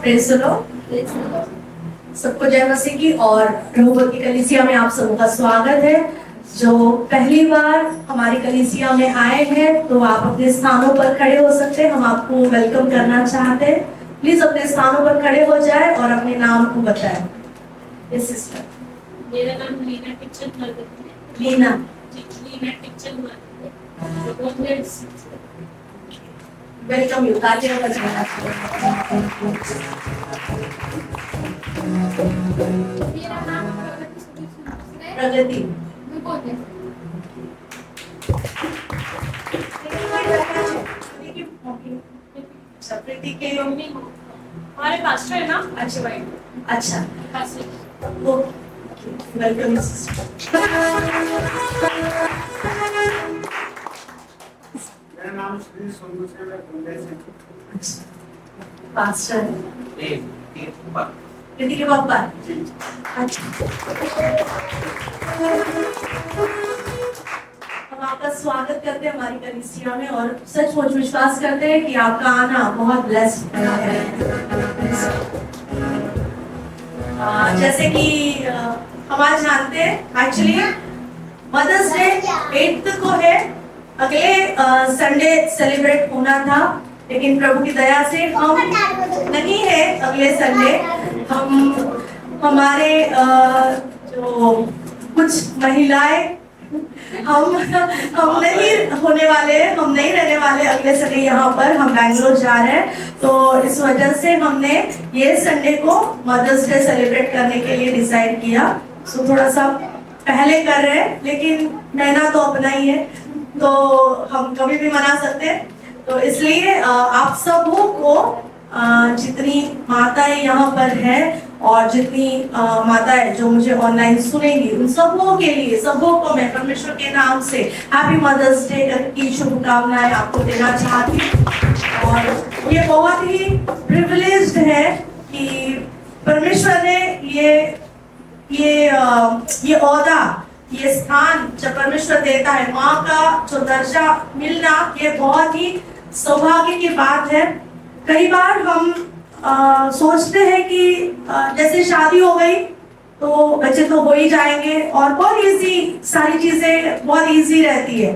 Praise the Lord. सबको जय मसीह की। और रहोबत की कलीसिया में आप सबों का स्वागत है। जो पहली बार हमारी कलीसिया में आए हैं तो आप अपने स्थानों पर खड़े हो सकते हैं। हम आपको वेलकम करना चाहते हैं। प्लीज अपने स्थानों पर खड़े हो जाए और अपने नाम को बताएं। Yes sister. मेरा नाम लीना टिचल मरगत है। Leena Tichal Margat welcome you. तालियां बजाएं। मेरा नाम प्रगति। प्रीति के हमारे पास्टर है ना। अच्छा भाई। अच्छा पास्टर वो वेलकम। मेरा नाम श्री सोनू से मैं मुंबई से। पास्टर प्रीति के पापा। अच्छा हम आपका स्वागत करते हैं हमारी कलीसिया में और सचमुच विश्वास करते हैं कि आपका आना बहुत ब्लेस्ड है। जैसे कि हम आज जानते हैं एक्चुअली मदर्स डे 8 को है। अगले संडे सेलिब्रेट होना था लेकिन प्रभु की दया से हम नहीं है अगले संडे। हमारे जो कुछ महिलाएं हम नहीं होने वाले, हम नहीं रहने वाले अगले संडे यहाँ पर। हम बैंगलोर जा रहे हैं तो इस वजह से हमने ये संडे को मदर्स डे सेलिब्रेट करने के लिए डिसाइड किया। सो थोड़ा सा पहले कर रहे हैं लेकिन महीना तो अपना ही है तो हम कभी भी मना सकते हैं। तो इसलिए आप सबों को जितनी माताएं यहाँ पर हैं और जितनी माताएं जो मुझे ऑनलाइन सुनेंगी उन सबों के लिए, सबों को मैं परमेश्वर के नाम से हैप्पी मदर्स डे की शुभकामनाएं आपको देना चाहती हूँ। और ये बहुत ही प्रिविलेज्ड है कि परमेश्वर ने ये ओहदा, ये स्थान जब परमेश्वर देता है, माँ का जो दर्जा मिलना, ये बहुत ही सौभाग्य की बात है। कई बार हम सोचते हैं कि जैसे शादी हो गई तो बच्चे तो हो ही जाएंगे और बहुत इजी, सारी चीजें बहुत इजी रहती है,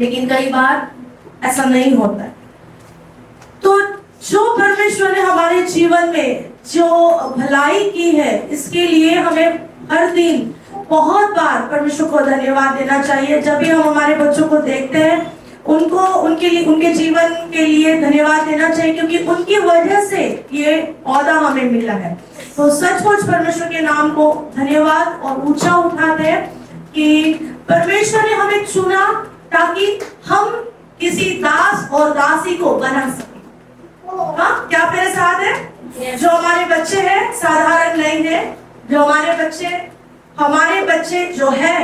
लेकिन कई बार ऐसा नहीं होता है। तो जो परमेश्वर ने हमारे जीवन में जो भलाई की है इसके लिए हमें हर दिन बहुत बार परमेश्वर को धन्यवाद देना चाहिए। जब भी हम हमारे बच्चों को देखते हैं उनको उनके लिए, उनके जीवन के लिए धन्यवाद देना चाहिए क्योंकि उनकी वजह से ये ओहदा हमें मिला है। तो सचमुच परमेश्वर के नाम को धन्यवाद और ऊंचा उठाते हैं कि परमेश्वर ने हमें चुना ताकि हम किसी दास और दासी को बना सके। हाँ, क्या मेरे साथ है? जो हमारे बच्चे हैं साधारण नहीं है। जो हमारे बच्चे जो है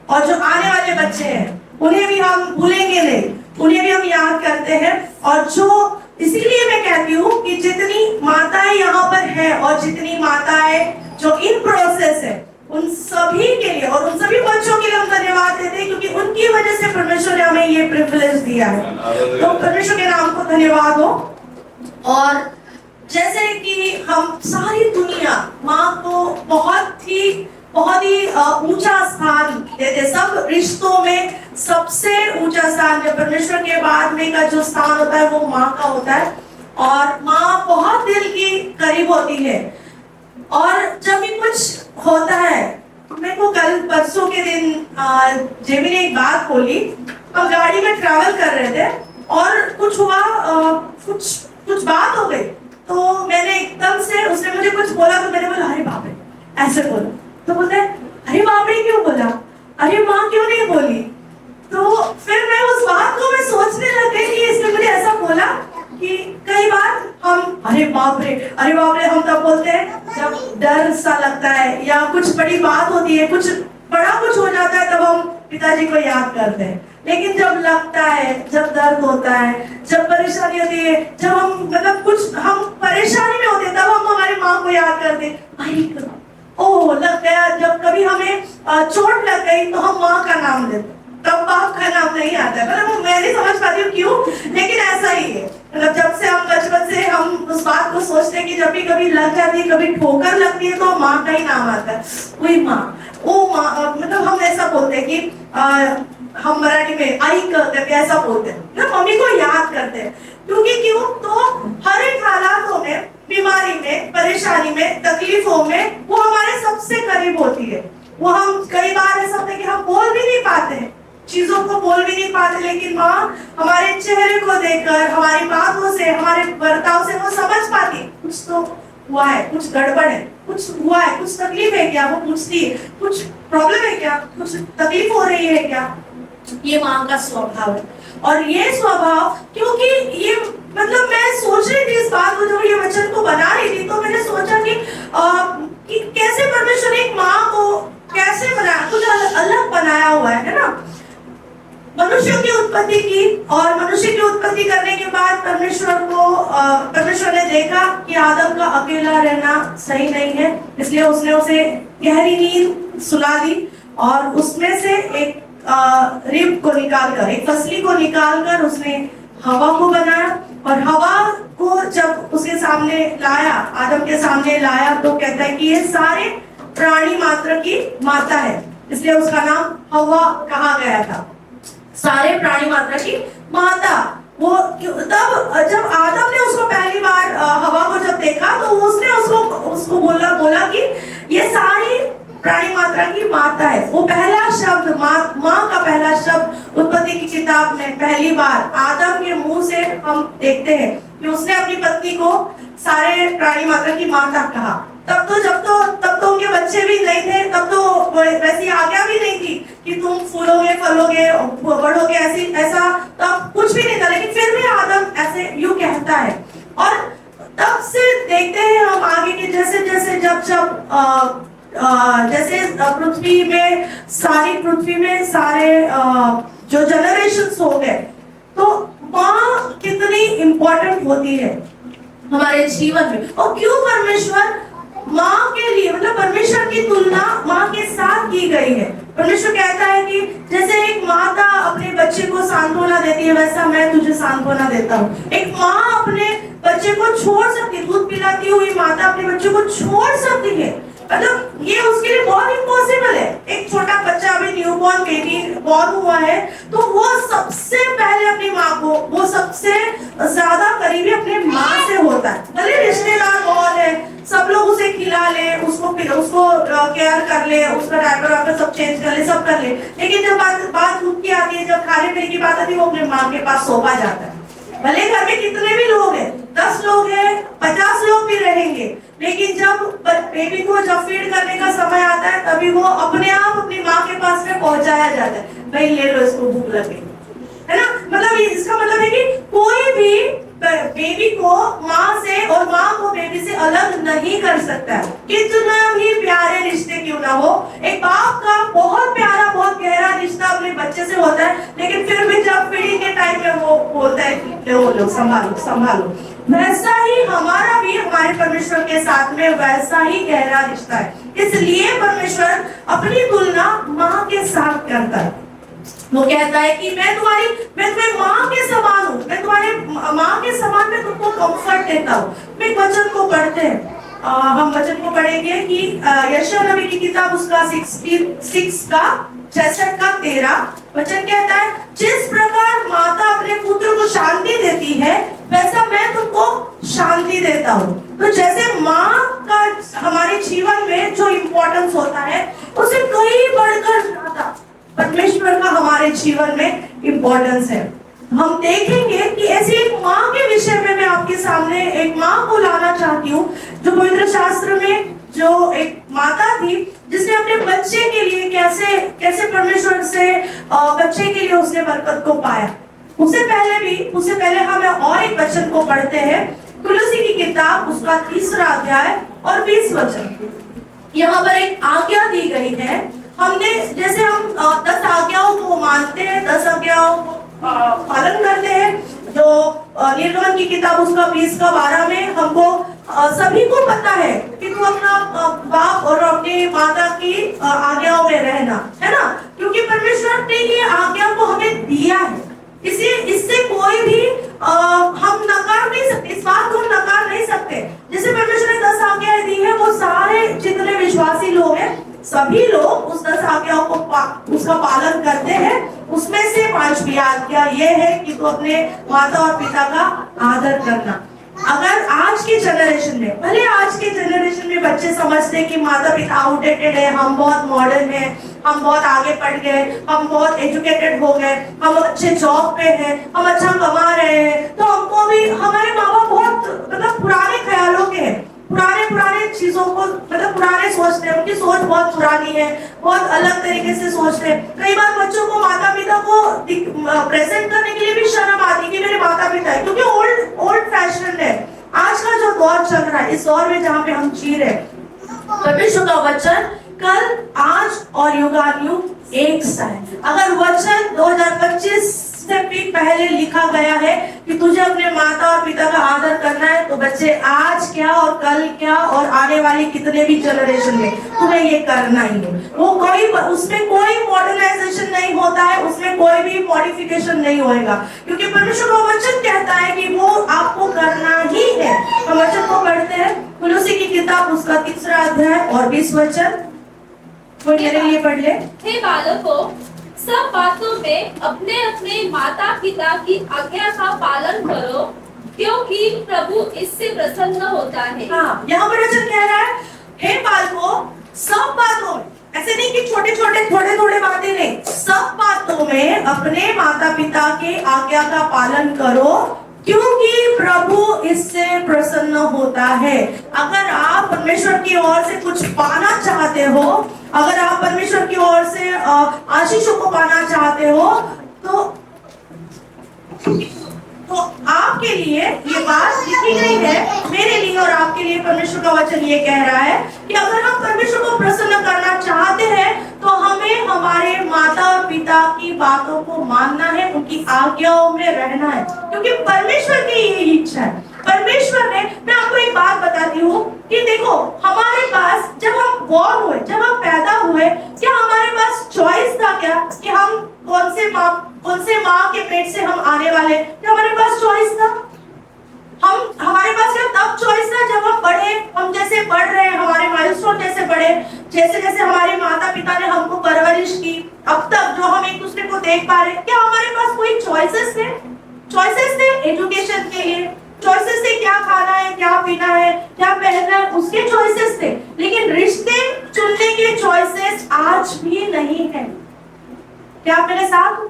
और जो आने वाले बच्चे हैं उन्हें भी हम भूलेंगे नहीं, उन्हें भी हम याद करते हैं। और जो इसीलिए मैं कहती हूँ कि जितनी माताएं यहाँ पर है और जितनी माताएं जो इन प्रोसेस है उन सभी के लिए और उन सभी बच्चों के लिए हम धन्यवाद देते हैं क्योंकि उनकी वजह से परमेश्वर ने हमें ये प्रिविलेज दिया है। तो परमेश्वर के नाम को धन्यवाद हो। और जैसे कि हम सारी दुनिया माँ को बहुत ही ऊंचा स्थान देते, सब रिश्तों में सबसे ऊंचा स्थान जो परमेश्वर के बाद में का जो स्थान होता है वो माँ का होता है। और माँ बहुत दिल की करीब होती है। और जब भी कुछ होता है, मेरे को कल परसों के दिन जेमी ने एक बात बोली। हम गाड़ी में ट्रैवल कर रहे थे और कुछ हुआ, कुछ बात हो गई तो मैंने एकदम से, उसने मुझे कुछ बोला तो मैंने बोला अरे बाप रे, ऐसे बोला। तो बोलते हैं अरे बाप रे क्यों बोला, अरे माँ क्यों नहीं बोली। तो फिर मैं उस बात को मैं सोचने लग गई कि इसने मुझे ऐसा बोला कि कई बार हम अरे बाप रे हम तब बोलते हैं जब डर सा लगता है या कुछ बड़ी बात होती है, कुछ बड़ा कुछ हो जाता है, तब हम पिताजी को याद करते हैं। लेकिन जब लगता है, जब दर्द होता है, जब परेशानी होती है, जब हम मतलब कुछ हम परेशानी में होते हैं तब हम हमारी माँ को याद करते हैं। ओह लग गया, जब कभी हमें चोट लग गई तो हम माँ का नाम लेते, तब बाप का नाम नहीं आता है। मतलब मैं नहीं समझ पाती हूँ क्यों, लेकिन ऐसा ही है। मतलब जब से हम बचपन से हम उस बात को सोचते हैं कि जब भी कभी लग जाती है, कभी ठोकर लगती है, तो माँ का ही नाम आता है, वही माँ, वो माँ। मतलब हम ऐसा बोलते हैं कि हम मराठी में आई करके ऐसा बोलते हैं ना, मम्मी को याद करते हैं। क्योंकि क्यों, तो हर एक हालातों में, बीमारी में, परेशानी में, तकलीफों में वो हमारे सबसे करीब होती है। वो हम कई बार ऐसा होता है कि हम बोल भी नहीं पाते हैं, चीजों को बोल भी नहीं पाते, लेकिन माँ हमारे चेहरे को देखकर, हमारी बातों से, हमारे बर्ताव से वो समझ पाती है कुछ तो हुआ है, कुछ गड़बड़ है, कुछ हुआ है, कुछ तकलीफ है क्या, वो पूछती है, कुछ प्रॉब्लम है क्या, कुछ तकलीफ हो रही है क्या। ये माँ का स्वभाव है। और ये स्वभाव, क्योंकि ये मतलब मैं सोच रही थी इस बात को, जब ये वचन को बना रही थी, तो मैंने सोचा कि कैसे परमेश्वर एक माँ को कैसे बनाया, कुछ अलग बनाया हुआ है ना। मनुष्यों की उत्पत्ति की, और मनुष्य की उत्पत्ति करने के बाद परमेश्वर ने देखा कि आदम का अकेला रहना सही नहीं है, इसलिए उसने उसे गहरी नींद सुला दी, और उसमें से एक रिब को निकालकर, एक फसली को निकालकर उसने हवा को बनाया। और हवा को जब उसके सामने लाया, आदम के सामने लाया, तो कहता है कि ये सारे प्राणी मात्र की माता है, इसलिए उसका नाम हवा कहा गया था, सारे प्राणी मात्रा की माता। वो तब जब आदम ने उसको पहली बार हवा को जब देखा, तो उसने उसको बोला कि ये सारी प्राणी मात्रा की माता है। वो पहला शब्द माँ का पहला शब्द उत्पत्ति की किताब में पहली बार आदम के मुंह से हम देखते हैं कि उसने अपनी पत्नी को सारे प्राणी मात्रा की माता कहा। तब तो उनके बच्चे भी नहीं थे, तब तो वैसी आज्ञा भी नहीं थी कि तुम फूलोगे, फलोगे, बढ़ोगे, ऐसा तब कुछ भी नहीं था, लेकिन फिर भी आदम ऐसे यूं कहता है। और तब से देखते हैं हम आगे के जैसे पृथ्वी में सारे जो जनरेशंस हो गए, तो माँ कितनी इंपॉर्टेंट होती है हमारे जीवन में। और क्यों परमेश्वर माँ के लिए, मतलब परमेश्वर की तुलना माँ के साथ की गई है। परमेश्वर कहता है कि जैसे एक माता अपने बच्चे को सांत्वना देती है, वैसा मैं तुझे सांत्वना देता हूँ। एक माँ अपने बच्चे को छोड़ सकती है, दूध पिलाती हुई माता अपने बच्चे को छोड़ सकती है, मतलब ये उसके लिए बहुत इम्पॉसिबल है। एक छोटा बच्चा अभी न्यूबॉर्न बेबी बॉर्न हुआ है, तो वो सबसे पहले अपनी माँ को, वो सबसे ज्यादा करीबी अपने माँ से होता है। भले रिश्तेदार बहुत है, सब लोग उसे खिला ले, उसको केयर कर ले, उसका डायपर सब चेंज कर ले, सब कर ले, लेकिन जब बात दूध की आती है, जब खाने पीने की बात आती है, वो अपने माँ के पास सौंपा जाता है। भले घर में कितने भी लोग हैं, 10 लोग हैं, 50 लोग भी रहेंगे, लेकिन जब बेबी को जब फीड करने का समय आता है, तभी वो अपने आप अपनी माँ के पास में पहुंचाया जाता है। भाई ले लो, इसको भूख लगे, है ना। मतलब इसका मतलब है कि कोई भी बेबी को माँ से और माँ को बेबी से अलग नहीं कर सकता, कितना भी प्यारे रिश्ते क्यों ना हो। एक बाप का बहुत प्यारा, बहुत गहरा रिश्ता अपने बच्चे से होता है, लेकिन फिर भी जब फीडिंग के टाइम में वो बोलता है कि लो संभालो, वैसा ही हमारा भी हमारे परमेश्वर के साथ में वैसा ही गहरा रिश्ता है। इसलिए परमेश्वर अपनी तुलना माँ के साथ करता है। वो कहता है कि मैं तुम्हें माँ के समान हूँ, मैं तुम्हारे माँ के समान में तुमको कंफर्ट देता हूँ। मैं एक वचन को पढ़ते हैं, हम वचन को पढ़ेंगे कि यशायाह नबी की किताब उसका 66 का 66 का 13 वचन कहता है, जिस प्रकार माता अपने पुत्र को शांति देती है, वैसा मैं तुमको शांति देता हूँ। तो जैसे माँ का हमारे जीवन में जो इम्पोर्टेंस होता है, उसे कहीं बढ़कर ज्यादा परमेश्वर का हमारे जीवन में इम्पोर्टेंस है। हम देखेंगे कि ऐसी एक माँ के विषय में मैं आपके सामने एक माँ को लाना चाहती हूँ, जो पवित्र शास्त्र में जो एक माता थी, जिसने अपने बच्चे के लिए कैसे परमेश्वर से बच्चे के लिए उसने बरकत को पाया। उससे पहले हम और एक वचन को पढ़ते हैं, तुलसी की किताब उसका 3 अध्याय और 20 वचन। यहाँ पर एक आज्ञा दी गई है। हमने जैसे हम 10 आज्ञाओं को मानते हैं, 10 आज्ञाओं को पालन करते हैं। जो निर्गमन की किताब उसका 20 का 12 में हमको सभी को पता है कि तू अपना बाप और अपनी माता की आज्ञाओं में रहना, है ना, क्योंकि परमेश्वर ने ये आज्ञा को हमें दिया है। इससे कोई भी हम नकार नहीं सकते, इस बात को हम नकार नहीं सकते। जैसे परमेश्वर सारे जितने विश्वासी लोग हैं सभी लोग उस 10 आज्ञाओं को उसका पालन करते हैं। उसमें से 5वीं आज्ञा ये है कि तू अपने माता और पिता का आदर करना। अगर आज के जनरेशन में, भले आज के जनरेशन में बच्चे समझते हैं कि माता पिता आउटडेटेड है, हम बहुत मॉडर्न है, हम बहुत आगे बढ़ गए, हम बहुत एजुकेटेड हो गए, हम अच्छे जॉब पे हैं, हम अच्छा कमा रहे हैं, तो हमको भी हमारे माँ बाप बहुत मतलब पुराने ख्यालों के हैं, पुराने चीजों को मतलब पुराने सोचते हैं, उनकी सोच बहुत पुरानी है, बहुत अलग तरीके से सोचते हैं। कई बार बच्चों को माता पिता को प्रेजेंट करने के लिए भी शर्म आती है कि मेरे माता पिता है, क्योंकि ओल्ड फैशन है। आज का जो दौर चल रहा है, इस दौर में जहाँ पे हम जी रहे, परमेश्वर का वचन कल, आज और युगानुयुग एक सा है। अगर वचन 2025 से भी पहले लिखा गया है कि तुझे अपने माता और पिता का आदर करना है, तो बच्चे आज क्या और कल क्या और आने वाली कितने भी जनरेशन में तुम्हें ये करना ही है। वो कोई उसमें कोई मॉडर्नाइजेशन नहीं होता है, उसमें कोई भी मॉडिफिकेशन नहीं होएगा, क्योंकि परमेश्वर का वचन कहता है कि वो आपको करना ही है। हम वचन को पढ़ते हैं, कुलुसी की किताब उसका 3रा अध्याय और 20 वचन, वो मेरे लिए पढ़ ले। हे बालकों, सब बातों में अपने अपने माता पिता की आज्ञा का पालन करो, क्योंकि प्रभु इससे प्रसन्न होता है। हाँ, यहाँ पर वचन कह रहा है, हे बालकों, सब बातों में, ऐसे नहीं कि छोटे छोटे थोड़े थोड़े बातें नहीं, सब बातों में अपने माता पिता के आज्ञा का पालन करो, क्योंकि प्रभु इससे प्रसन्न होता है। अगर आप परमेश्वर की ओर से कुछ पाना चाहते हो, अगर आप परमेश्वर की ओर से आशीषों को पाना चाहते हो, तो आपके लिए ये बात लिखी गई है, मेरे लिए और आपके लिए परमेश्वर का वचन ये कह रहा है कि अगर हम परमेश्वर को प्रसन्न करना चाहते हैं तो हमें हमारे माता और पिता की बातों को मानना है, उनकी आज्ञाओं में रहना है, क्योंकि परमेश्वर की यही इच्छा है। परमेश्वर ने, मैं आपको एक बात बताती हूँ कि देखो, हमारे पास जब हम बॉर्न हुए, जब हम पैदा हुए, क्या हमारे पास चॉइस था क्या कि हम कौन से माँ के पेट से हम आने वाले? क्या हमारे पास चॉइस था? हमारे पास क्या तब चॉइस था जब हम बढ़े, हम जैसे बढ़ रहे हैं, हमारे माइलस्टोन जैसे बढ़े, जैसे जैसे हमारे माता पिता ने हमको परवरिश की, अब तक जो हम एक दूसरे को देख पा रहे हैं, क्या हमारे पास कोई चॉइसेस थे? चॉइसेस थे एजुकेशन के लिए, चॉइसेस थे क्या खाना है, क्या पीना है, क्या पहनना है, उसके चॉइसेस थे, लेकिन रिश्ते चुनने के चॉइसेस आज भी नहीं है। क्या आप मेरे साथ?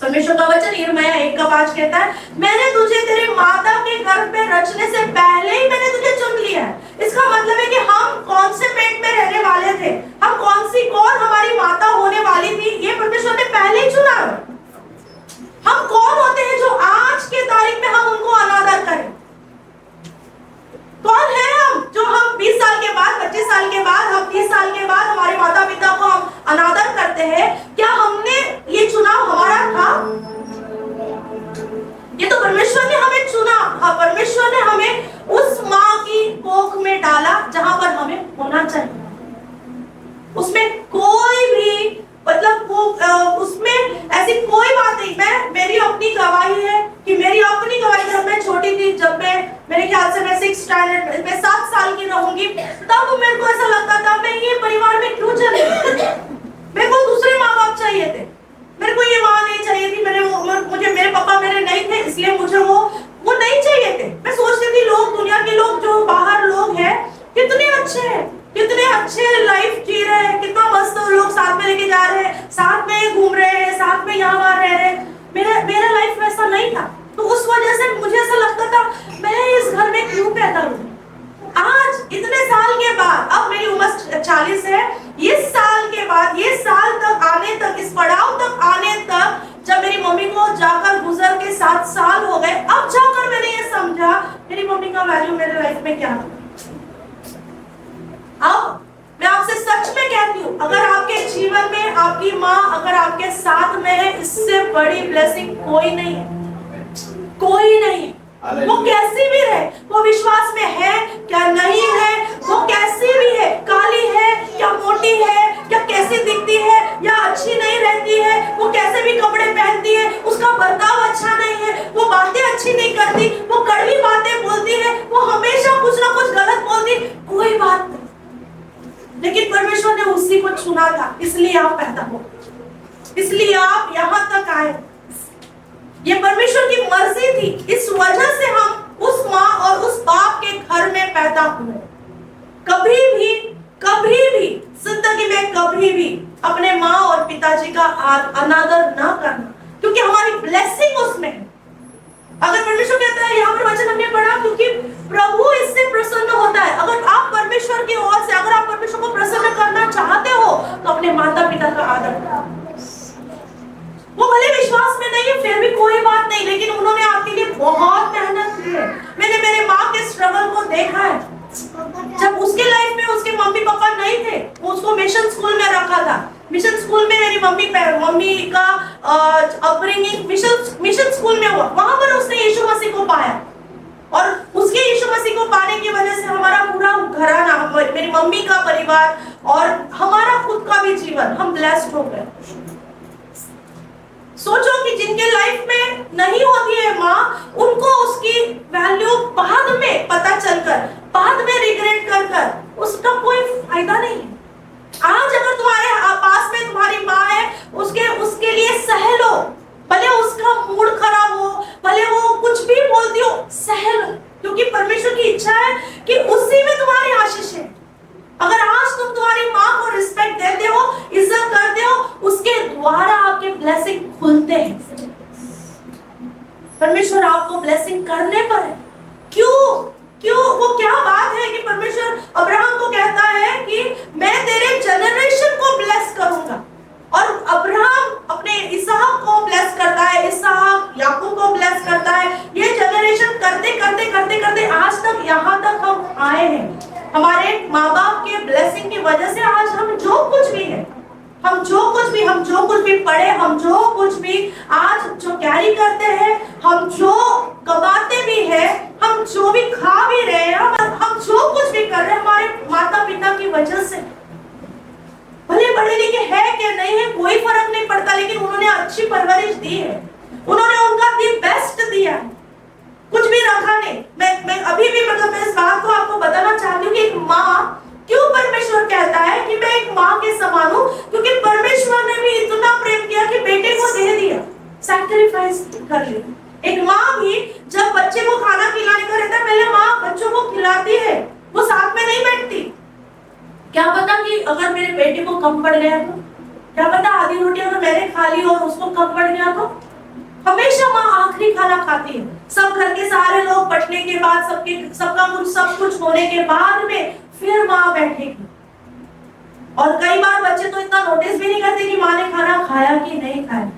परमेश्वर का वचन यिर्मयाह 1:5 कहता है, मैंने तुझे तेरे माता के गर्भ में रचने से पहले ही मैंने तुझे चुन लिया है। इसका मतलब है कि हम कौन से पेट में रहने वाले थे, हम कौन हमारी माता होने वाली थी, ये परमेश्वर ने पहले ही चुना है। हम कौन होते हैं जो आज के तारीख में हम उनको अनादर करें? कौन है हम 20 साल के बाद, 25 साल के बाद, हम 30 साल के बाद हमारे माता पिता को हम अनादर करते हैं? क्या हमने ये चुनाव हमारा था? ये तो परमेश्वर ने हमें चुना। हाँ, परमेश्वर ने हमें उस माँ की कोख में डाला जहां पर हमें होना चाहिए। उसमें कोई भी मतलब उसमें ऐसी कोई बात नहीं। मेरी अपनी गवाही है कि मेरी अपनी गवाही, जब मैं छोटी थी, जब मेरे ख्याल से मैं 6th स्टैंडर्ड में 7 साल की रहूंगी, तब मेरे को ऐसा लगता था मैं ये परिवार में क्यों चली। मेरे को दूसरे माँ बाप चाहिए थे, मेरे को ये माँ नहीं चाहिए थी, मुझे मेरे पापा मेरे नहीं थे, इसलिए मुझे वो नहीं चाहिए थे। मैं सोचती थी लोग, दुनिया के लोग, जो बाहर लोग हैं, कितने अच्छे हैं, कितने अच्छे लाइफ जी रहे हैं, कितना मस्त लोग साथ में लेके जा रहे हैं, साथ में घूम रहे हैं, साथ में यहाँ वहाँ रह रहे हैं। मेरा लाइफ वैसा नहीं था, तो उस वजह से मुझे ऐसा लगता था मैं इस घर में क्यों पैदा हुई। आज इतने साल के बाद, अब मेरी उम्र 40 है, इस साल के बाद, ये साल तक आने तक, इस पड़ाव तक आने तक, जब मेरी मम्मी को जाकर गुजर के 7 साल हो गए, अब जाकर मैंने ये समझा मेरी मम्मी का वैल्यू मेरे लाइफ में क्या है। अब मैं आपसे सच में कहती हूँ, अगर आपके जीवन में आपकी माँ अगर आपके साथ में है, इससे बड़ी ब्लेसिंग कोई नहीं है, कोई नहीं है। वो कैसी भी रहे, वो विश्वास में है क्या नहीं है, वो कैसी भी है, काली है क्या मोटी है, क्या कैसी दिखती है या अच्छी नहीं रहती है, वो कैसे भी कपड़े पहनती है, उसका बर्ताव अच्छा नहीं है, वो बातें अच्छी नहीं करती, वो कड़वी बातें बोलती है, वो हमेशा कुछ ना कुछ गलत बोलती, कोई बात नहीं। इसलिए आप यहाँ तक आए। ये परमेश्वर की मर्जी थी, इस वजह से हम उस माँ और उस बाप के घर में पैदा हुए। कभी भी जिंदगी में कभी भी अपने माँ और पिताजी का अनादर ना करना, क्योंकि हमारी ब्लेसिंग उसमें है। अगर परमेश्वर कहता है, यहाँ पर वचन हमने पढ़ा, क्योंकि प्रभु इससे प्रसन्न होता है। अगर आप परमेश्वर की ओर से, अगर आप परमेश्वर को प्रसन्न करना चाहते हो तो अपने माता पिता का आदर करो। वो भले विश्वास में नहीं है, फिर भी कोई बात नहीं, लेकिन उन्होंने आपके लिए बहुत मेहनत की है। मैंने मेरे माँ के स्ट्रगल को देखा है। जब उसके लाइफ में उसके मम्मी पापा नहीं थे, वो उसको मिशन स्कूल में रखा था। मिशन स्कूल में मेरी मम्मी का अपब्रिंगिंग मिशन स्कूल में हुआ। वहां पर उसने यीशु मसीह को पाया, और उसके यीशु मसीह को पाने की वजह से हमारा पूरा घराना, मेरी मम्मी का परिवार और हमारा खुद का भी जीवन, हम ब्लेस्ड हो गए। सोचो कि जिनके लाइफ में नहीं होती है माँ, उनको उसकी वैल्यू बाद में पता चलकर, बाद में रिग्रेट कर उसका कोई फायदा नहीं है। आज अगर तुम्हारे पास में तुम्हारी माँ है, उसके लिए सह लो, भले उसका मूड खराब हो, भले वो कुछ भी बोलती हो, सह लो, क्योंकि परमेश्वर की इच्छा है कि उसी में तुम्हारी आशीष है। अगर आज तुम तुम्हारी माँ को रिस्पेक्ट देते हो, इज्जत करते हो, उसके द्वारा आपके ब्लेसिंग खुलते हैं। परमेश्वर आपको ब्लेसिंग करने पर है। क्यों वो क्या बात है कि परमेश्वर अब्राहम को कहता है कि मैं तेरे जनरेशन को ब्लेस करूंगा, और अब्राहम अपने इसहाक को ब्लेस करता है, इसहाक याकूब को ब्लेस करता है। ये जनरेशन करते करते आज तक यहाँ तक हम आए हैं। हमारे माँ बाप के ब्लेसिंग की वजह से आज हम जो कुछ भी है, हम जो कुछ भी पढ़े, हम जो कुछ भी आज जो कैरी करते हैं, हम जो कमाते भी हैं, हम जो भी खा भी रहे हैं, हम जो कुछ भी कर रहे हैं, हमारे माता पिता की वजह से। भले पढ़े लिखे है कि नहीं है कोई फर्क नहीं पड़ता, लेकिन उन्होंने अच्छी परवरिश दी है, उन्होंने उनका दी बेस्ट दिया है, कुछ भी रखा नहीं। मैं अभी भी मैं इस बात को आपको बताना चाहती हूँ कि एक माँ, क्यों परमेश्वर कहता है कि मैं एक माँ के समान हूँ, क्योंकि परमेश्वर ने भी इतना प्रेम किया कि बेटे को दे दिया, सैक्रिफाइस कर लिया। एक माँ भी जब बच्चे को खाना खिलाने का रहता है, पहले माँ बच्चों को खिलाती है, वो साथ में नहीं बैठती। क्या पता कि अगर मेरे बेटे को कम पड़ गया तो, क्या पता आधी रोटी अगर मैंने खा ली और उसको कम पड़ गया तो। हमेशा माँ आखिरी खाना खाती है। सब घर के सारे लोग बटने के बाद, सब कुछ होने के बाद में फिर माँ बैठेगी। और कई बार बच्चे तो इतना नोटिस भी नहीं करते कि माँ ने खाना खाया कि नहीं खाया।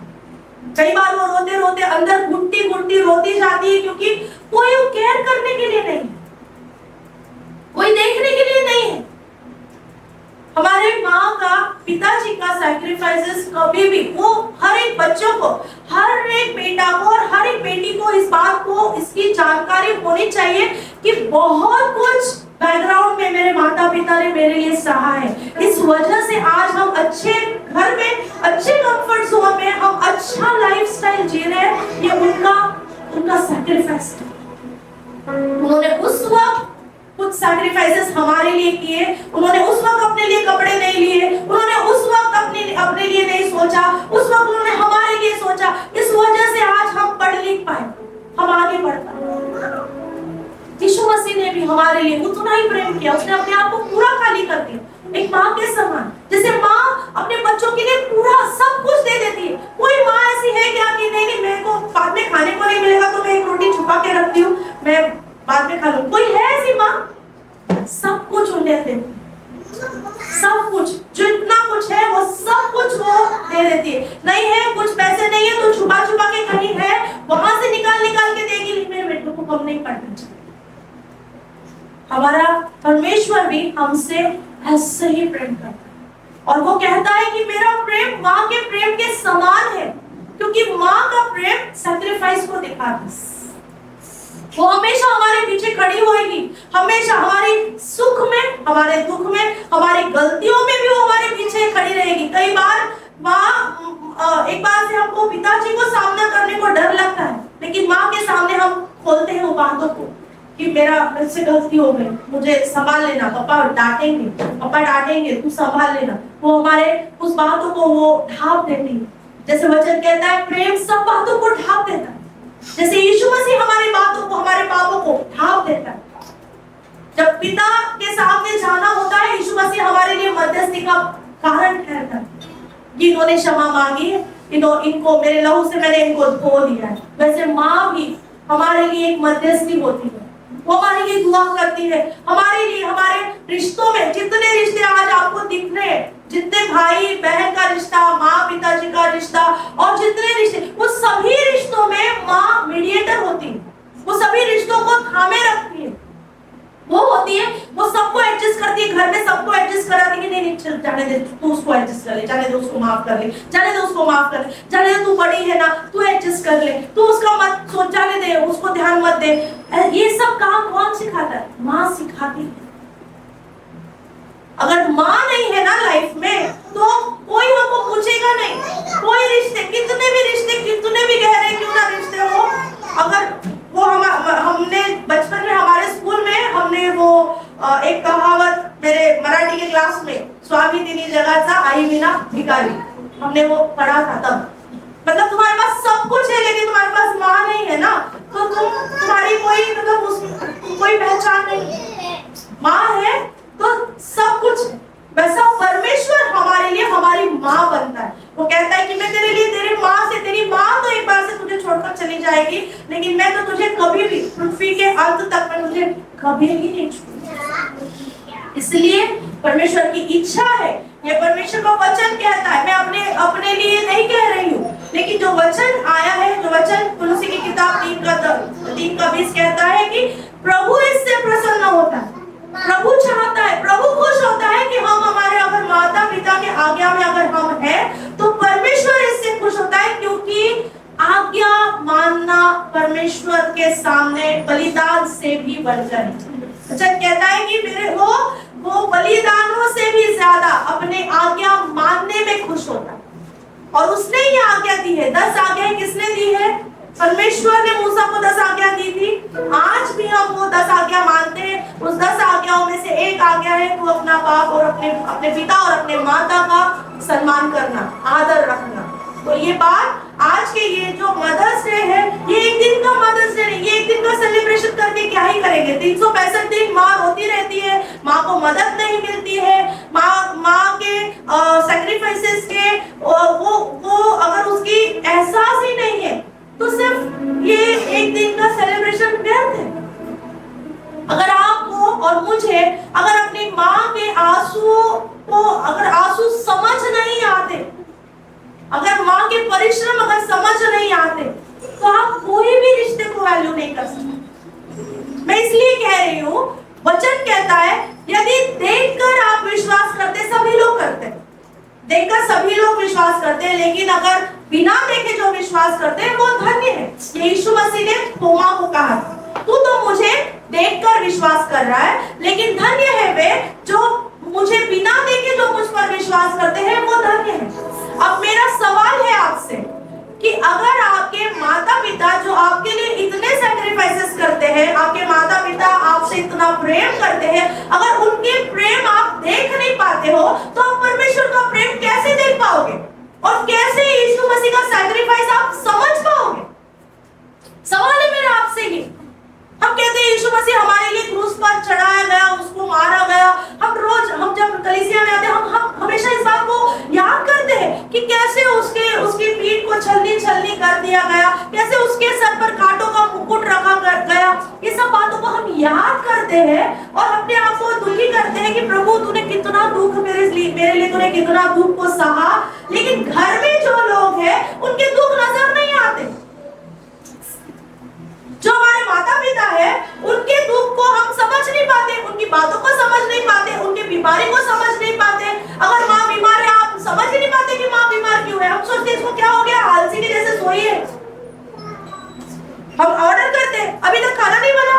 कई बार वो रोते रोते अंदर घुटती रोती जाती है, क्योंकि कोई केयर करने के लिए नहीं, कोई देखने के लिए नहीं है। हमारे माँ का, पिताजी का सैक्रिफाइसेस कभी भी, वो हर एक बच्चों को, हर एक बेटा को और हर एक बेटी को इस बात को, इसकी जानकारी होनी चाहिए कि बहुत कुछ बैकग्राउंड में मेरे माता पिता ने मेरे लिए सहा है। इस वजह से आज हम अच्छे घर में, अच्छे कंफर्ट जोन में, हम अच्छा लाइफस्टाइल जी रहे हैं। ये उनका सैक्रिफाइस है। उन्होंने उस वक्त कुछ सैक्रिफाइसेस हमारे लिए किए। उन्होंने उस वक्त अपने लिए कपड़े नहीं लिए, उन्होंने उस वक्त अपने लिए नहीं सोचा, उस वक्त उन्होंने हमारे लिए सोचा। इस वजह से आज हम पढ़ लिख पाए, हम आगे बढ़ पाए। यीशु मसीह ने भी हमारे लिए उतना ही प्रेम किया, उसने अपने आप को पूरा खाली कर दिया, एक माँ के समान। जैसे माँ अपने बच्चों के लिए पूरा सब कुछ दे देती है। कोई माँ ऐसी है क्या कि नहीं मेरे को बाद में खाने को नहीं मिलेगा तो मैं एक रोटी छुपा के रखती हूँ, मैं बाद में खा लूँ? कोई है ऐसी माँ? सब कुछ उन्हें देती, सब कुछ, जो इतना कुछ है वो सब कुछ वो दे देती है। नहीं है, कुछ पैसे नहीं है तो छुपा के कहीं है, वहां से निकाल के देगी, लेकिन मेरे बेटों को कम नहीं पड़ना चाहिए। हमारा परमेश्वर भी हमसे ऐसे ही प्रेम करता है, और वो कहता है कि मेरा प्रेम माँ के प्रेम के समान है, क्योंकि माँ का प्रेम सैक्रिफाइस को दिखाता है। वो हमेशा हमारे पीछे खड़ी होगी, हमेशा हमारे सुख में, हमारे दुख में, हमारी गलतियों में भी वो हमारे पीछे खड़ी रहेगी। कई बार माँ, एक बार से हमको पिताजी को सामना करने को डर लगता है, लेकिन माँ के सामने हम खोलते हैं वो बातों को कि मेरे से गलती हो गई, मुझे संभाल लेना, पापा डांटेंगे, तू संभाल लेना। वो हमारे उस बातों को वो ढांप देती है। जैसे वचन कहता है प्रेम सब बातों को ढांप देता है, जैसे यीशु मसीह हमारी बातों को, हमारे पापों को ढांप देता है। जब पिता के सामने जाना होता है, यीशु मसीह हमारे लिए मध्यस्थी का कारण ठहरता है कि इन्होंने क्षमा मांगी है, इनको मेरे लहू से मैंने इनको धो दिया है। वैसे माँ भी हमारे लिए एक मध्यस्थी होती है, वो हमारे लिए दुआ करती है, हमारे लिए, हमारे रिश्तों में जितने रिश्ते आज आपको दिख रहे हैं, जितने भाई बहन का रिश्ता, माँ पिताजी का रिश्ता और जितने रिश्ते, वो सभी रिश्तों में माँ मीडिएटर होती है, वो सभी रिश्तों को थामे रखती है, वो होती है, वो सबको एडजस्ट करती है, घर में सबको एडजस्ट कराती है। नहीं चल जाने दे, तू उसको एडजस्ट कर ले, जाने दे उसको माफ कर ले, जाने दे उसको माफ कर ले, जाने दे तू बड़ी है ना, तू एडजस्ट कर ले, तू उसका मत सोच, जाने दे उसको, ध्यान मत दे। ये सब काम कौन सिखाता है? माँ सिखाती है। अगर माँ नहीं है ना लाइफ में, तो कोई हमको पूछेगा नहीं। कोई रिश्ते, कितने भी गहरे क्यों ना रिश्ते हो, अगर वो हमने बचपन में हमारे स्कूल में हमने वो एक कहावत मेरे मराठी के क्लास में, स्वामी तिन्ही जगाचा आई विना भिकारी, हमने वो पढ़ा था तब। मतलब तुम्हारे पास सब कुछ है लेकिन तुम्हारे पास माँ नहीं है ना, तो तुम्हारी कोई मतलब कोई पहचान नहीं। माँ है तो सब कुछ। वैसा परमेश्वर हमारे लिए हमारी माँ बनता है। वो कहता है कि मैं तेरे लिए, तेरी माँ से, तेरी माँ तो एक बार से तुझे छोड़कर चली जाएगी, लेकिन मैं तो तुझे कभी भी, पृथ्वी के अंत तक मैं तुझे कभी भी नहीं छोड़ूंगा। इसलिए परमेश्वर की इच्छा है, ये परमेश्वर का वचन कहता है। मैं अपने लिए नहीं कह रही हूँ, लेकिन जो वचन आया है, जो वचन तुलसी की किताब 3:20 कहता है कि प्रभु इससे प्रसन्न होता है, प्रभु चाहता है, प्रभु खुश होता है कि हम हमारे, अगर माता पिता के आज्ञा में अगर हम हैं, तो परमेश्वर इससे खुश होता है, क्योंकि आज्ञा मानना परमेश्वर के सामने बलिदान से भी बढ़कर है। अच्छा कहता है कि मेरे वो बलिदानों से भी ज्यादा अपने आज्ञा मानने में खुश होता है। और उसने ये आज्ञा दी है, 10 आज्ञाएं किसने दी है? परमेश्वर ने मूसा को 10 आज्ञा दी थी। आज भी हम वो 10 आज्ञा मानते हैं। उस 10 आज्ञाओं में से एक आज्ञा है, तू अपना बाप और अपने पिता और अपने माता का सम्मान करना, आदर रखना। तो ये बात आज के ये जो मदर्स डे है, ये एक दिन का मदर्स डे नहीं, ये एक दिन का सेलिब्रेशन करके क्या ही करेंगे। 365 दिन माँ रोती रहती है, माँ को मदद नहीं मिलती है, माँ के सैक्रिफाइसेस के वो अगर उसकी एहसास ही नहीं है, तो सिर्फ ये एक दिन का सेलिब्रेशन व्यर्थ है। अगर आपको और मुझे अगर अपनी माँ के आंसुओं को, अगर आंसू समझ नहीं आते, अगर माँ के परिश्रम अगर समझ नहीं आते, तो आप कोई भी रिश्ते को वैल्यू नहीं कर सकते। मैं इसलिए कह रही हूँ, वचन कहता है यदि देखकर आप विश्वास करते, सभी लोग करते हैं, देखकर सभी लोग विश्वास करते हैं, लेकिन अगर बिना देखे जो विश्वास करते हैं वो धन्य है। ये यीशु मसीह ने थोमा को कहा, तू तो मुझे देखकर विश्वास कर रहा है, लेकिन धन्य है वे जो मुझे बिना देखे जो मुझ पर विश्वास करते हैं, वो धन्य है। अब मेरा सवाल है आपसे कि अगर आपके माता पिता जो आपके लिए इतने सैक्रिफाइसेस करते हैं, आपके माता पिता आपसे इतना प्रेम करते हैं, अगर उनके प्रेम आप देख नहीं पाते हो, तो आप परमेश्वर का प्रेम कैसे देख पाओगे? और कैसे यीशु मसीह का सैक्रिफाइस आप समझ पाओगे? सवाल है मेरा आपसे ये। हम कहते हैं यीशु मसीह हमारे लिए क्रूस पर चढ़ाया गया, उसको मारा गया। हम जब कलीसिया में आते हैं, हम हमेशा इस बात को याद करते हैं कि कैसे उसकी पीठ को छलनी कर दिया गया, कैसे उसके सर पर कांटों का मुकुट रखा गया। ये सब बातों को हम याद करते हैं और अपने आप को दुखी करते हैं कि प्रभु तूने कितना दुख मेरे लिए तूने कितना दुख को सहा। लेकिन घर में जो लोग हैं उनके दुख नजर नहीं आते। जो हमारे माता पिता है उनके दुख को हम समझ नहीं पाते, उनकी बातों को समझ नहीं पाते, उनकी बीमारी को समझ नहीं पाते। अगर माँ बीमार है, आप समझ ही नहीं पाते कि माँ बीमार क्यों है। हम सोचते हैं इसको क्या हो गया, आलसी के जैसे सोई है। हम ऑर्डर करते हैं, अभी तक खाना नहीं बना,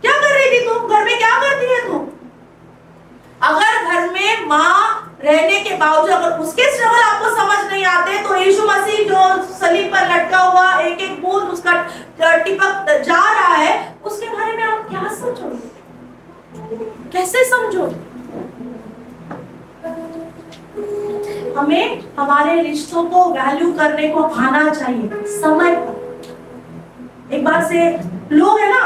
क्या कर रही थी तुम, घर में क्या करती है तुम? अगर घर में माँ रहने के बावजूद अगर उसके स्ट्रगल आपको समझ नहीं आते, तो यीशु मसीह जो सलीब पर लटका हुआ, एक एक बूंद उसका टिपक जा रहा है, उसके बारे में आप क्या समझोगे, कैसे समझोगे? हमें हमारे रिश्तों को वैल्यू करने को आना चाहिए समय पर। एक बार से लोग है ना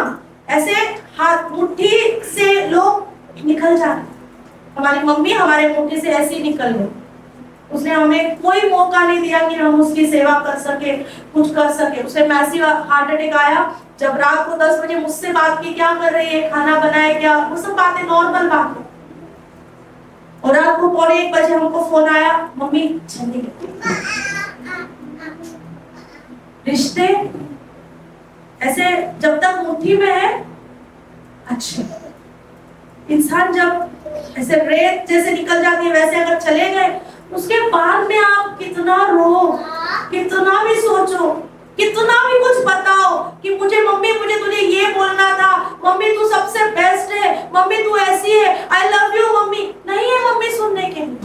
ऐसे हाथ मुट्ठी से लोग निकल जाते। हमारी मम्मी हमारे मुट्ठी से ऐसे ही निकल गई। उसने हमें कोई मौका नहीं दिया कि हम उसकी सेवा कर सके, कुछ कर सके। उसे मैसिव हार्ट अटैक आया जब रात को 10 बजे मुझसे बात की, क्या कर रही है, खाना बनाए क्या, वो सब बातें नॉर्मल बात है। और रात को 1:45 बजे हमको फोन आया, मम्मी चली गई। रिश्ते ऐसे जब तक मुट्ठी में है अच्छे, इंसान जब ऐसे रेत जैसे निकल जाती है वैसे अगर चले गए, उसके बाद में आप कितना रो, कितना भी सोचो, कितना भी कुछ बताओ कि मुझे मम्मी मुझे तुझे ये बोलना था, मम्मी तू सबसे बेस्ट है, मम्मी तू ऐसी है, आई लव यू मम्मी। नहीं है मम्मी सुनने के लिए,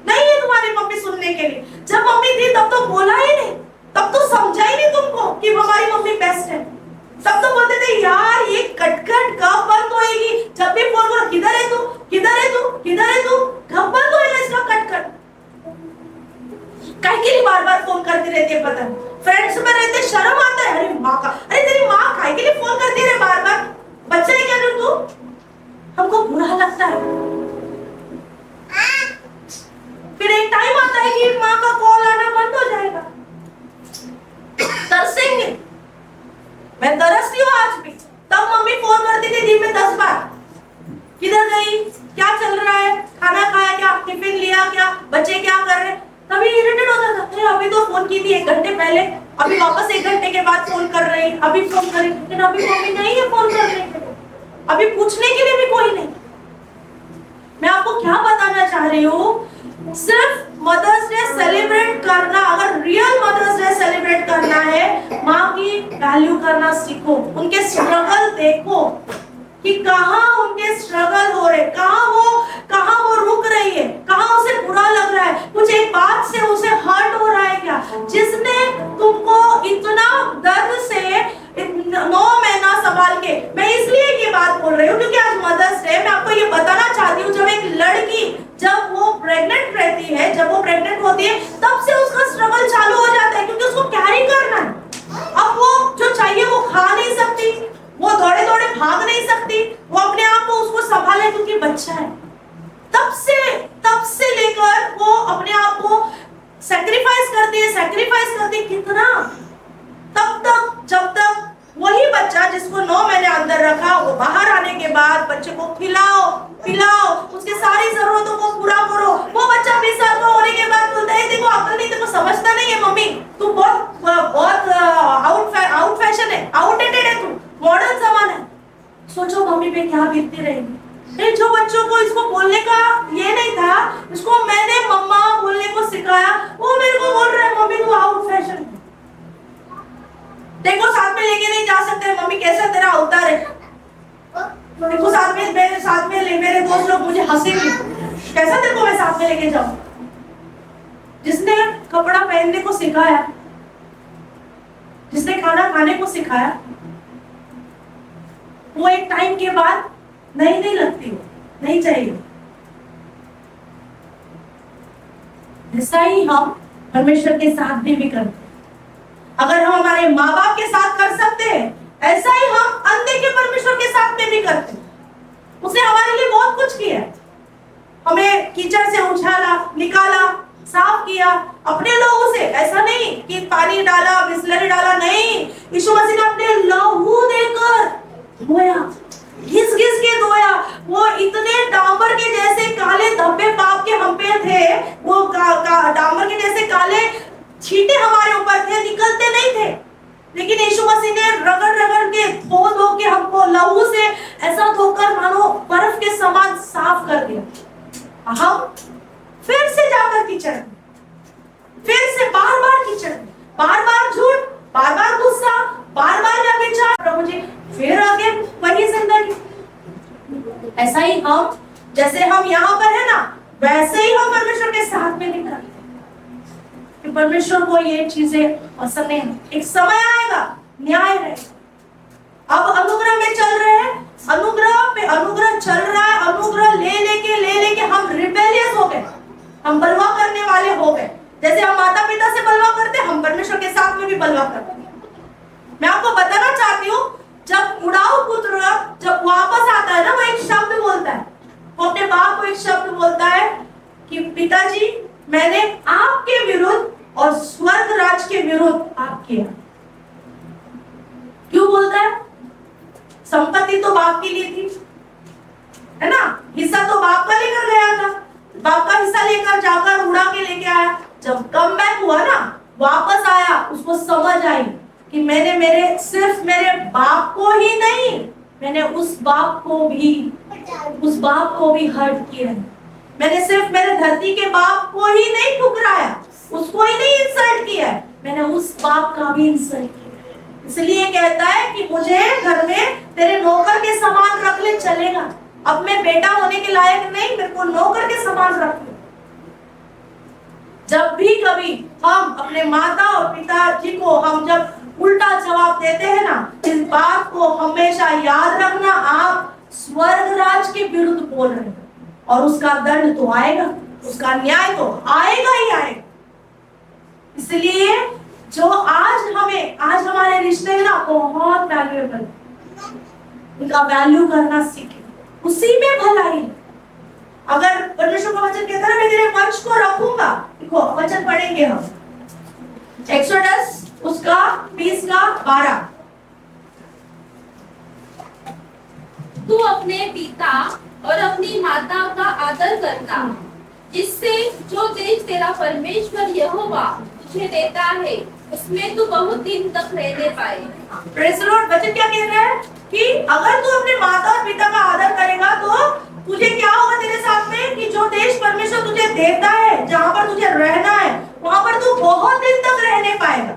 नहीं है तुम्हारी मम्मी सुनने के लिए। जब मम्मी थी तब तो बोला ही नहीं, तब तो समझा ही नहीं तुमको कि हमारी मम्मी बेस्ट है। तब तो बोलते थे यार ये कटकट कब बंद होएगी, जब भी फोन करो किधर है तू, किधर है तू, किधर है तू, कब बंद होएगा इसका कटकट। कहीं के लिए बार बार फोन करती रहती है, पता नहीं फ्रेंड्स में रहते शर्म आता है, अरे माँ का, अरे तेरी माँ काहे के लिए फोन करती रहे बार बार, बच्चा है क्या तू। हमको बुरा लगता है। फिर एक टाइम आता है कि माँ का कॉल आना बंद हो जाएगा, तरसेंगे। मैं तरसती हूँ आज भी। तब मम्मी फोन करती थी दिन में 10 बार, किधर गई, क्या चल रहा है, खाना खाया क्या, टिफिन लिया क्या, बच्चे क्या कर रहे हैं। तभी इरिटेट होता था, अरे अभी तो फोन की थी 1 घंटे पहले, अभी वापस 1 घंटे के बाद फोन कर रही, अभी फोन कर रही, लेकिन अभी मम्मी नहीं है फोन करने के लिए, अभी पूछने के लिए भी कोई नहीं। मैं आपको क्या बताना चाह रही हूँ, सिर्फ मदर्स डे सेलिब्रेट करना, अगर रियल मदर्स डे सेलिब्रेट करना है, माँ की वैल्यू करना सीखो, उनके स्ट्रगल देखो कि कहाँ उनके स्ट्रगल हो रहे, कहाँ वो रुक रही है, कहाँ उसे बुरा लग रहा है, कुछ एक बात से उसे हर्ट हो रहा है क्या, जिसने तुमको इतना दर्द से 9 महीना संभाल के। मैं इसलिए ये बात बोल रही हूँ क्योंकि आज मदर्स डे, मैं आपको ये बताना चाहती हूँ, जब एक लड़की जब वो प्रेग्नेंट रहती है, जब वो प्रेग्नेंट होती है, तब से उसका स्ट्रगल चालू हो जाता है, क्योंकि उसको कैरी करना है। अब वो जो चाहिए वो खा नहीं सकती, वो दौड़े दौड़े भाग नहीं सकती, वो अपने आप को उसको संभाले क्योंकि बच्चा है। तब से लेकर वो अपने आप को सैक्रिफाइस करती है कितना, तब तक जब तक वही बच्चा जिसको 9 महीने अंदर रखा, वो बाहर आने के बाद बच्चे को खिलाओ पिलाओ, उसके सारी जरूरतों को पूरा करो। वो बच्चा 20 साल का होने के बाद बोलता है देखो अकल नहीं, देखो समझता नहीं है मम्मी, तू बहुत आउट फैशन है, आउटडेटेड है, तू मॉडर्न जमाना है। सोचो मम्मी पे क्या बीतती रहेगी। जो बच्चों को इसको बोलने का ये नहीं था, इसको मैंने मम्मा बोलने को सिखाया, वो मेरे को बोल रहा है मम्मी तू आउट फैशन है, देखो साथ में लेके नहीं जा सकते मम्मी, कैसा तेरा अवतार है, देखो साथ में मेरे दोस्त लोग मुझे हंसेंगे, कैसा तेरे को मैं साथ में लेके जाऊं। जिसने कपड़ा पहनने को सिखाया, जिसने खाना खाने को सिखाया, वो एक टाइम के बाद नहीं लगती, नहीं चाहिए। ऐसा ही हम परमेश्वर के साथ भी करते हैं। अगर हम हमारे माँ बाप के साथ कर सकते हैं, ऐसा ही हम अनदेखे परमेश्वर के साथ में भी करते हैं। उसने हमारे लिए बहुत कुछ किया है, हमें कीचड़ से उछाला, निकाला, साफ किया अपने लोगों से। ऐसा नहीं कि पानी डाला, बिस्लरी डाला, नहीं, यीशु मसीह ने अपने लहू देकर धोया, घिस घिस के धोया। वो इतने डामर के जैसे काले धब्बे पाप के हम पे थे, वो डामर के जैसे काले छींटे हमारे ऊपर थे, निकलते नहीं थे, लेकिन यीशु मसीह ने रगड़ रगड़ के धो के हमको लहू से ऐसा धोकर मानो बर्फ के समान साफ कर दिया। हम फिर से जाकर कीचड़, फिर से बार बार कीचड़, बार बार झूठ, बार बार गुस्सा, बार बार व्यभिचार, प्रभु जी फिर आगे वही जिंदगी। ऐसा ही हम, जैसे हम यहाँ पर है ना, वैसे ही हम परमेश्वर के साथ में नहीं करते। परमेश्वर को ये चीजें पसंद नहीं है। एक समय आएगा, न्याय रहेगा। अब अनुग्रह में चल रहे हैं, अनुग्रह पे अनुग्रह चल रहा है, अनुग्रह ले लेके हम रिबेलियस हो गए, हम बलवा करने वाले हो गए। जैसे हम माता पिता से बलवा करते हैं, हम परमेश्वर के साथ में भी बलवा करते हैं। मैं आपको बताना चाहती हूँ, जब उड़ाऊ पुत्र जब वापस आता है ना, वो एक शब्द बोलता है, वो अपने बाप को एक शब्द बोलता है कि पिताजी, मैंने आपके विरुद्ध और स्वर्ग राज के विरुद्ध पाप किया। क्यों बोलता है? संपत्ति तो बाप की ली थी, है ना, हिस्सा तो बाप का लेकर गया था, बाप का हिस्सा लेकर जाकर उड़ा के लेके आया। जब कम बैक हुआ ना, वापस आया, उसको समझ आई कि मैंने सिर्फ मेरे बाप को ही नहीं, मैंने उस बाप को भी हर्ट किया है। मैंने सिर्फ मेरे धरती के बाप को ही नहीं ठुकराया, उसको ही नहीं इंसल्ट किया है, मैंने उस बाप का भी इंसल्ट किया। इसलिए कहता है कि मुझे घर में तेरे नौकर के समान रख ले, चलेगा। अब मैं बेटा होने के लायक नहीं, मेरे को नौकर के समान रख ले। जब भी कभी हम अपने माता और पिताजी को हम जब उल्टा जवाब देते हैं ना, इस बात को हमेशा याद रखना, आप स्वर्ग राज के विरुद्ध बोल रहे हैं और उसका दंड तो आएगा, उसका न्याय तो आएगा ही आएगा। इसलिए जो आज हमारे रिश्ते हैं ना, बहुत वैल्यूएबल, उनका वैल्यू करना सीखें, उसी में भलाई है। अगर परमेश्वर का वचन कहता है मैं तेरे वंश को रखूंगा, देखो वचन पढ़ेंगे हम, एक्सोडस उसका 20:12। तू अपने पिता और अपनी माता का आदर करना, जिससे जो देश तेरा परमेश्वर यहोवा तुझे देता है, उसमें तू बहुत दिन तक रहने पाए। Praise the Lord. वचन क्या कह रहा है कि अगर तू अपने माता और पिता का आदर करेगा तो तुझे क्या होगा तेरे साथ में, कि जो देश परमेश्वर तुझे देता है, जहां पर तुझे रहना है, वहां पर तू बहुत दिन तक रहने पाएगा।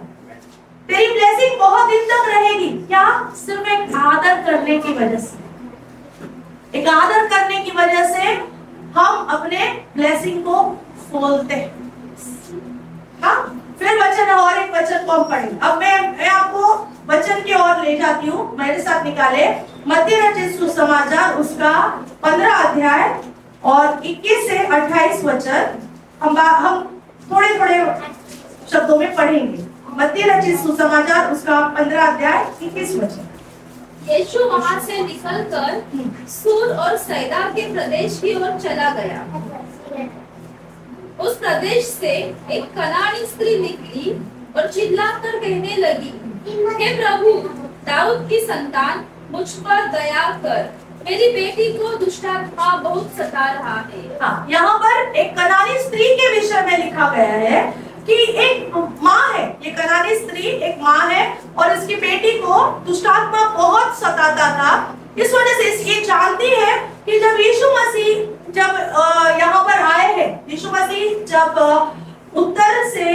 तेरी ब्लेसिंग बहुत दिन तक रहेगी। क्या? सिर्फ एक आदर करने की वजह से, एक आदर करने की वजह से हम अपने ब्लेसिंग को खोलते हैं। हाँ, फिर वचन और एक वचन को हम पढ़ेंगे। अब मैं आपको वचन की ओर ले जाती हूँ, मेरे साथ निकाले मत्ती रचित सुसमाचार उसका 15 अध्याय और 21 से 28 वचन हम थोड़े थोड़े शब्दों में पढ़ेंगे। मत्ती रचित सुसमाचार उसका 15 अध्याय 21 वचन। यीशु वहां से निकलकर सूर और सैदा के प्रदेश की ओर चला गया। उस प्रदेश से एक कनानी स्त्री निकली और चिल्लाकर कहने लगी, हे प्रभु, दाऊद की संतान, मुझ पर दया कर, मेरी बेटी को दुष्टात्मा बहुत सता रहा है। हाँ, यहाँ पर एक कनानी स्त्री के विषय में लिखा गया है कि एक माँ है, ये कनानी स्त्री एक माँ है और इसकी बेटी को दुष्टात्मा बहुत सताता था। इस वजह से ये जानती है कि जब यीशु मसीह यहाँ पर आए हैं, यीशु मसीह जब उत्तर से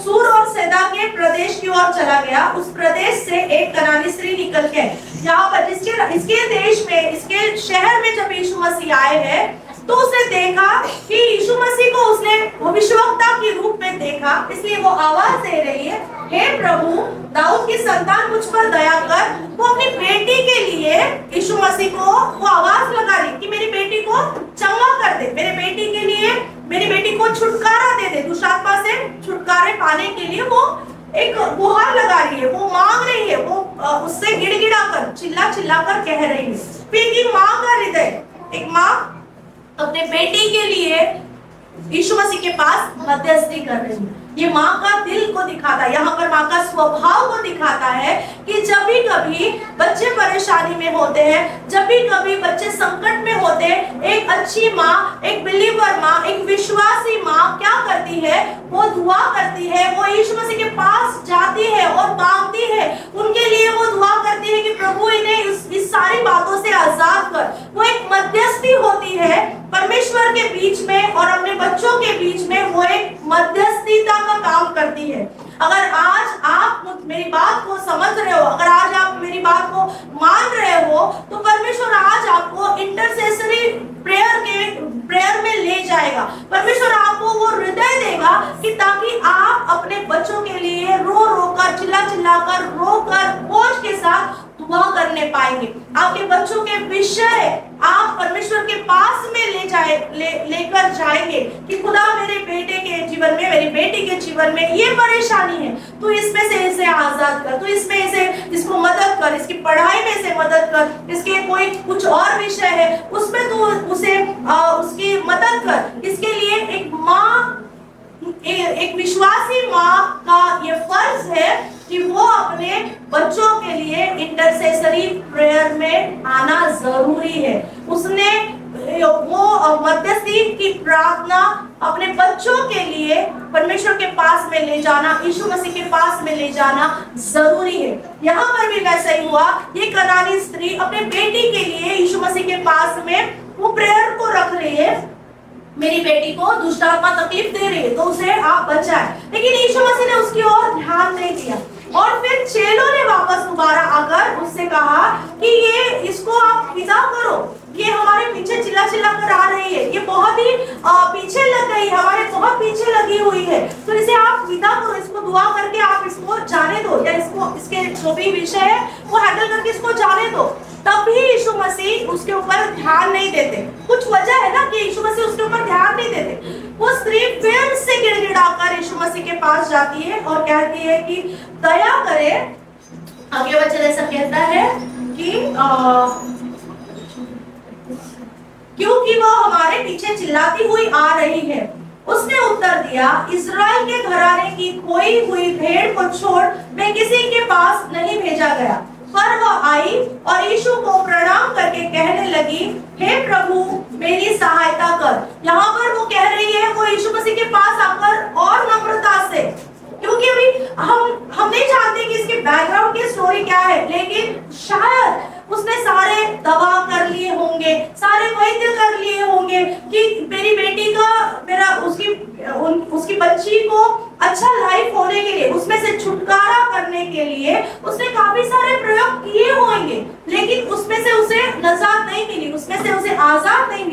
सूर और सैदा के प्रदेश की ओर चला गया, उस प्रदेश से एक कनानी स्त्री निकल के यहाँ पर इसके देश में, इसके शहर में जब यीशु मसीह आए हैं, तो उसने देखा कि यीशु मसीह को उसने भविष्यवक्ता के रूप में देखा, इसलिए वो आवाज दे रही है, हे प्रभु, दाऊद की संतान, मुझ पर दया कर। वो अपनी बेटी के लिए यीशु मसीह को वो आवाज लगा रही कि मेरी बेटी को चंगा कर दे, मेरे बेटी के लिए, मेरी बेटी को छुटकारा दे दे, दुष्टात्मा से छुटकारे पाने के लिए वो एक गुहार लगा रही है, वो मांग रही है, वो उससे गिड़गिड़ा कर, चिल्ला चिल्ला कर कह रही है। फिर की माँ का हृदय, एक माँ अपने बेटी के लिए यीशु मसीह के पास मध्यस्थी कर रही है। ये माँ का दिल को दिखाता है, यहाँ पर माँ का स्वभाव को दिखाता है कि जब भी कभी बच्चे परेशानी में होते हैं, जब भी कभी बच्चे संकट में होते हैं, एक अच्छी माँ, एक बिलीवर माँ, एक विश्वासी माँ क्या करती है, वो दुआ करती है, वो यीशु मसीह के पास जाती है और मांगती है, उनके लिए वो दुआ करती है कि प्रभु इन्हें इस सारी बातों से आजाद कर। वो एक मध्यस्थी होती है परमेश्वर के बीच में और अपने बच्चों के बीच में, वो एक मध्यस्थता का काम करती है। अगर आज आप मेरी बात को समझ रहे हो, अगर आज आप मेरी बात को मान रहे हो, तो परमेश्वर आज आपको इंटरसेसरी प्रेयर में ले जाएगा। परमेश्वर आपको वो हृदय देगा कि ताकि आप अपने बच्चों के लिए रो रो कर, चिल्ला चिल्ला कर, रो कर, बोझ के साथ दुआ करने पाएंगे। आपके बच्चों के विषय आप परमेश्वर के पास में लेकर जाएंगे कि खुदा मेरे बेटे के जीवन में जीवन में ये परेशानी है, तू इसमें से इसे आजाद कर, तू इसमें इसे इसको मदद कर, इसकी पढ़ाई में इसे मदद कर, इसके कोई कुछ और विषय है उसमें तू उसे उसकी मदद कर। इसके लिए एक माँ, एक विश्वासी माँ का ये फर्ज है कि वो अपने बच्चों के लिए इंटरसेसरी प्रेयर में आना जरूरी है। उसने वो मध्यस्थी की प्रार्थना अपने बच्चों के लिए परमेश्वर के पास में ले जाना, यीशु मसीह के पास में ले जाना जरूरी है। यहाँ पर भी वैसा ही हुआ। ये कनानी स्त्री अपने बेटी के लिए यीशु मसीह के पास में वो प्रेयर को रख रही है, मेरी बेटी को दुष्ट आत्मा तकलीफ दे रही है तो उसे आप बचाएं। लेकिन यीशु मसीह ने उसकी ओर ध्यान नहीं दिया और फिर चेलों ने वापस दोबारा आकर उससे कहा कि ये इसको आप विदा करो, ये हमारे पीछे चिल्ला चिल्ला कर आ रही है, ये बहुत ही पीछे लग गई, हमारे बहुत पीछे लगी हुई है, तो इसे आप विदा करो, इसको दुआ करके आप इसको जाने दो, या इसको इसके जो भी विषय है वो हैंडल करके इसको जाने दो। तब भी यीशु मसीह उसके ऊपर ध्यान नहीं देते। कुछ वजह है ना कि यीशु मसीह उसके ऊपर ध्यान नहीं देते। वो स्त्री फिर से गिड़गिड़ाकर यीशु मसीह के पास जाती है और कहती है कि दया करे। आगे वचन ऐसा कहता है कि क्योंकि वो हमारे पीछे चिल्लाती हुई आ रही है। उसने उत्तर दिया, इस्राएल के घराने की खोई हुई भेड़ को छोड़ मैं किसी के पास नहीं भेजा गया। पर वह आई और यीशु को प्रणाम करके कहने लगी, हे प्रभु मेरी सहायता कर। यहाँ पर वो कह रही है, वो यीशु मसीह के पास आकर और नम्रता से, क्योंकि अभी हम नहीं जानते कि इसके बैकग्राउंड की स्टोरी क्या है, लेकिन शायद उसने सारे दवा कर लिए होंगे, सारे वैद्य कर लिए होंगे कि मेरी बेटी का उसकी बच्ची को अच्छा लाइफ होने के लिए, उसमें से छुटकारा करने के लिए उसने काफी सारे प्रयोग किए होंगे, लेकिन उसमें से उसे नजात नहीं मिली, उसमें से उसे आजादी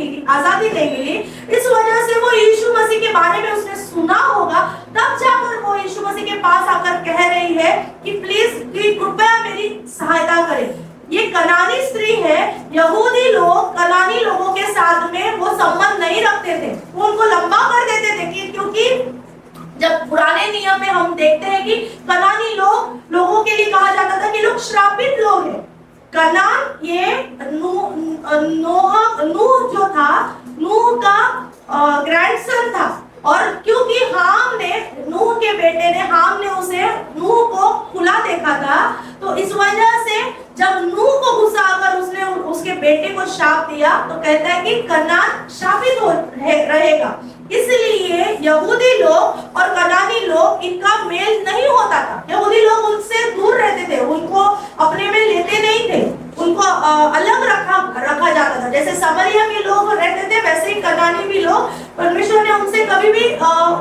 नहीं मिली। इस वजह से वो यीशु मसीह के बारे में उसने सुना होगा, तब जाकर वो यीशु मसीह के पास आकर कह रही है कि प्लीज कृपया मेरी सहायता करें। ये कनानी स्त्री है। यहूदी लोग कनानी लोगों के साथ में वो संबंध नहीं रखते थे, वो उनको लंबा कर देते थे, क्योंकि जब पुराने नियम में हम देखते हैं कि कनानी लोगों के लिए कहा जाता था कि लोग श्रापित लोग हैं। कनान ये नूह जो था, नूह का ग्रैंडसन था, और क्योंकि नूह के बेटे ने उसे नूह को खुला देखा था, तो इस वजह से जब नूह को गुस्सा आकर उसने उसके बेटे को शाप दिया, तो कहता है कि कनान शापित रहेगा। इसलिए यहूदी लोग और कनानी लोग, इनका मेल नहीं होता था। यहूदी लोग उनसे दूर रहते थे, उनको अपने में लेते नहीं थे, उनको अलग रखा जाता था। जैसे समरिया के लोग रहते थे, वैसे ही कनानी भी लोग, परमेश्वर ने उनसे कभी भी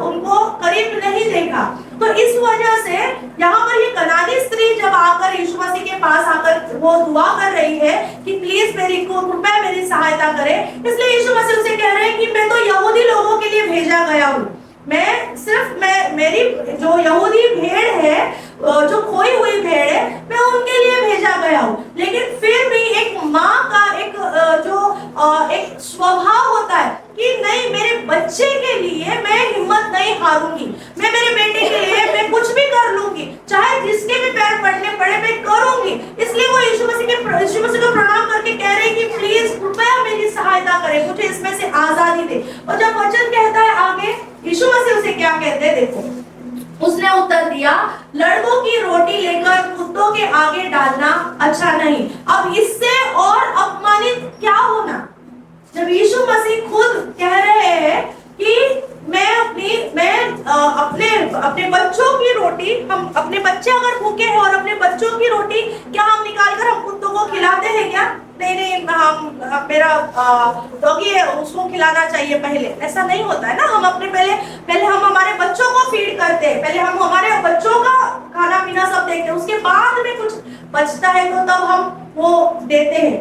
उनको करीब नहीं देखा। तो इस वजह से यहाँ पर ये कनानी स्त्री जब आकर यीशु मसीह के पास आकर वो दुआ कर रही है कि प्लीज कृपया मेरी सहायता करे, इसलिए यीशु मसीह उसे कह रहे हैं कि मैं तो यहूदी लोगों के लिए भेजा गया हूँ, मेरी जो यहूदी भेड़ है, जो खोई हुई भेड़ है, मैं उनके लिए भेजा गया हूँ। लेकिन फिर भी एक माँ का एक स्वभाव होता है कि नहीं, मेरे बच्चे के लिए मैं हिम्मत नहीं हारूंगी, मैं मेरे बेटे के लिए मैं कुछ भी कर लूंगी, चाहे जिसके भी पैर पड़ने पड़े मैं करूंगी। इसलिए वो यीशु मसीह को प्रणाम करके कह रहे हैं कि प्लीज कृपया मेरी सहायता करें, मुझे इसमें से आजादी दे। और जब वचन कहता है आगे, यीशु मसीह उसे क्या कहते हैं, देखो, उसने उत्तर दिया, लड़कों की रोटी लेकर कुत्तों के आगे डालना अच्छा नहीं। अब इससे और अपमानित क्या होना, जब यीशु मसीह खुद कह रहे हैं कि मैं अपने बच्चों की रोटी, हम अपने बच्चे अगर भूखे हैं और अपने बच्चों की रोटी क्या हम निकालकर हम कुत्तों को खिलाते हैं क्या? नहीं, मेरा डॉगी है, उसको खिलाना चाहिए पहले, ऐसा नहीं होता है ना। हम अपने पहले हम हमारे बच्चों को फीड करते हैं, पहले हम हमारे बच्चों का खाना पीना सब देखते हैं, उसके बाद में कुछ बचता है तो तब हम वो देते हैं।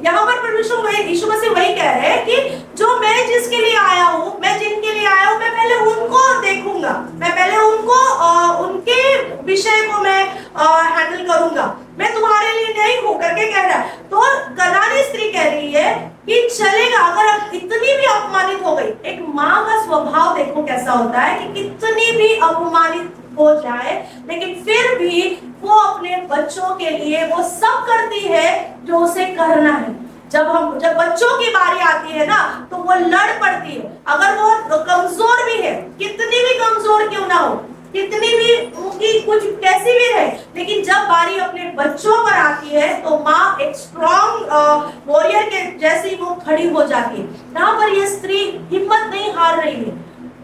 यहाँ पर परमेश्वर यीशु मसीह वही कह रहे हैं कि जो मैं जिसके लिए आया हूँ, मैं जिनके लिए आया हूँ, मैं पहले उनको देखूंगा, मैं पहले उनको उनके विषय को मैं हैंडल करूंगा। मैं तुम्हारे लिए यही हूँ करके कह रहा है। तो कनानी स्त्री कह रही है कि चलेगा, अगर इतनी भी अपमानित हो गई। एक माँ का स्वभाव देखो कैसा होता है कि कितनी भी अपमानित हो जाए लेकिन फिर भी वो अपने बच्चों के लिए वो सब करती है जो उसे करना है। जब बच्चों की बारी आती है ना तो वो लड़ पड़ती है, अगर वो कमजोर भी है, कितनी भी कमजोर क्यों ना हो, कितनी भी उनकी कुछ कैसी भी रहे, लेकिन जब बारी अपने बच्चों पर आती है तो माँ एक स्ट्रॉन्ग वॉरियर के जैसी वो खड़ी हो जाती है। यहाँ पर ये स्त्री हिम्मत नहीं हार रही है,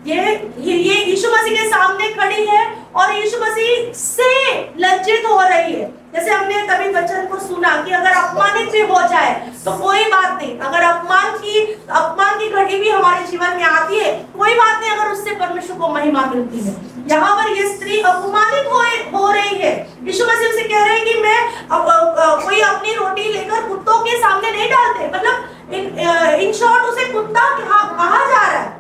ये यीशु मसीह के सामने खड़ी है और यीशु मसीह से लज्जित हो रही है। जैसे हमने कभी वचन को सुना कि अगर अपमानित भी हो जाए तो कोई बात नहीं, अगर अपमान की घड़ी भी हमारे जीवन में आती है कोई बात नहीं, अगर उससे परमेश्वर को महिमा मिलती है। यहाँ पर ये स्त्री अपमानित हो रही है। यीशु मसीह से कह रहे हैं कि मैं कोई अपनी रोटी लेकर कुत्तों के सामने नहीं डालते, मतलब इन शॉर्ट उसे कुत्ता कहा जा रहा है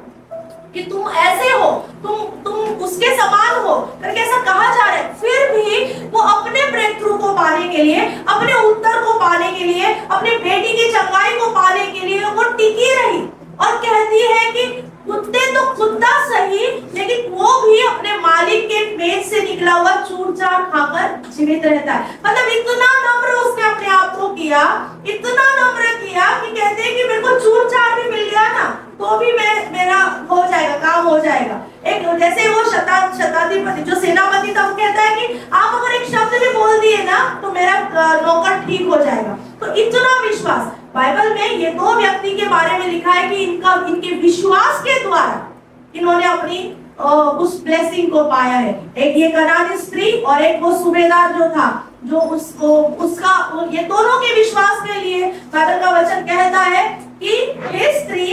कि तुम ऐसे हो, तुम उसके समान हो करके ऐसा कहा जा रहा है। फिर भी वो अपने ब्रेक थ्रू को पाने के लिए, अपने उत्तर को पाने के लिए, अपनी बेटी की चंगाई को पाने के लिए वो टिकी रही और कहती है कि कुत्ते तो कुत्ता सही, लेकिन वो भी अपने मालिक के पेट से निकला हुआ चूर चार खाकर जीवित रहता है। मतलब इतना नम्र उसने अपने आप को किया, इतना नम्र किया कि कहते हैं कि मेरे को चूर चार भी मिल गया ना तो भी मेरा हो जाएगा, काम हो जाएगा। एक जैसे वो शताधिपति जो सेनापति था वो कहता है कि आप अगर एक शब्द भी बोल दिए ना तो मेरा नौकर ठीक हो जाएगा। तो इतना विश्वास, बाइबल में ये दो व्यक्ति के बारे में लिखा है कि इनके विश्वास के द्वारा इन्होंने अपनी उस ब्लेसिंग को पाया है। एक ये कनानी स्त्री और एक वो सूबेदार जो था, जो उसका ये दोनों के विश्वास के लिए बाइबल का वचन कहता है कि हे स्त्री,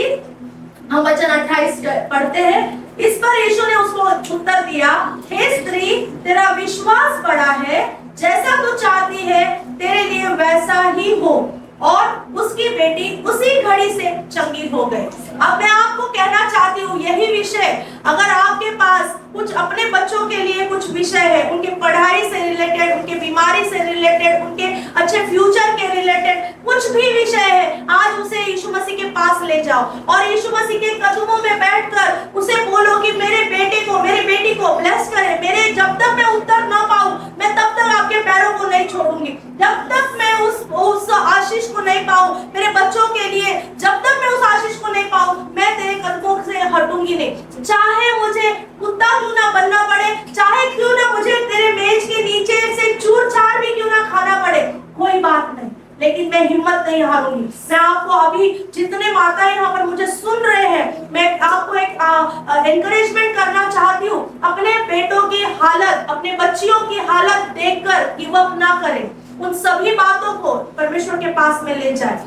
हम वचन 28 पढ़ते हैं, इस पर यीशु ने उसको उत्तर दिया, हे स्त्री, तेरा विश्वास बड़ा है, जैसा तू चाहती है तेरे लिए वैसा ही हो। और उसकी बेटी उसी घड़ी से चंगी हो गई। अब मैं आपको कहना चाहती हूँ यही विषय, अगर आपके पास कुछ अपने बच्चों के लिए कुछ विषय है, उनके पढ़ाई से रिलेटेड, उनके बीमारी से रिलेटेड, उनके अच्छे फ्यूचर के रिलेटेड कुछ भी विषय है, आज उसे यीशु मसीह के पास ले जाओ और यीशु मसीह के कदमों में बैठकर उसे बोलो कि मेरे बेटे को, मेरी बेटी को ब्लेस करे। मेरे जब तक मैं उत्तर ना पाऊं मैं तब तक आपके पैरों को नहीं छोड़ूंगी, जब तक मैं उस आशीष को नहीं पाऊं मेरे बच्चों के लिए, जब तक मैं उस आशीष को नहीं पाऊं मैं तेरे कदमों से हटूंगी नहीं। चाहे मुझे कुत्ता क्यों ना बनना पड़े, चाहे क्यों ना मुझे तेरे मेज के नीचे से चूर चार भी क्यों ना खाना पड़े, कोई बात नहीं, लेकिन मैं हिम्मत नहीं हारूंगी। मैं आपको अभी जितने माताएं यहाँ पर मुझे सुन रहे हैं, मैं आपको एक एनकरेजमेंट करना चाहती हूँ, अपने बेटों की हालत, अपने बच्चियों की हालत देखकर गिव अप ना करें, उन सभी बातों को परमेश्वर के पास में ले जाए।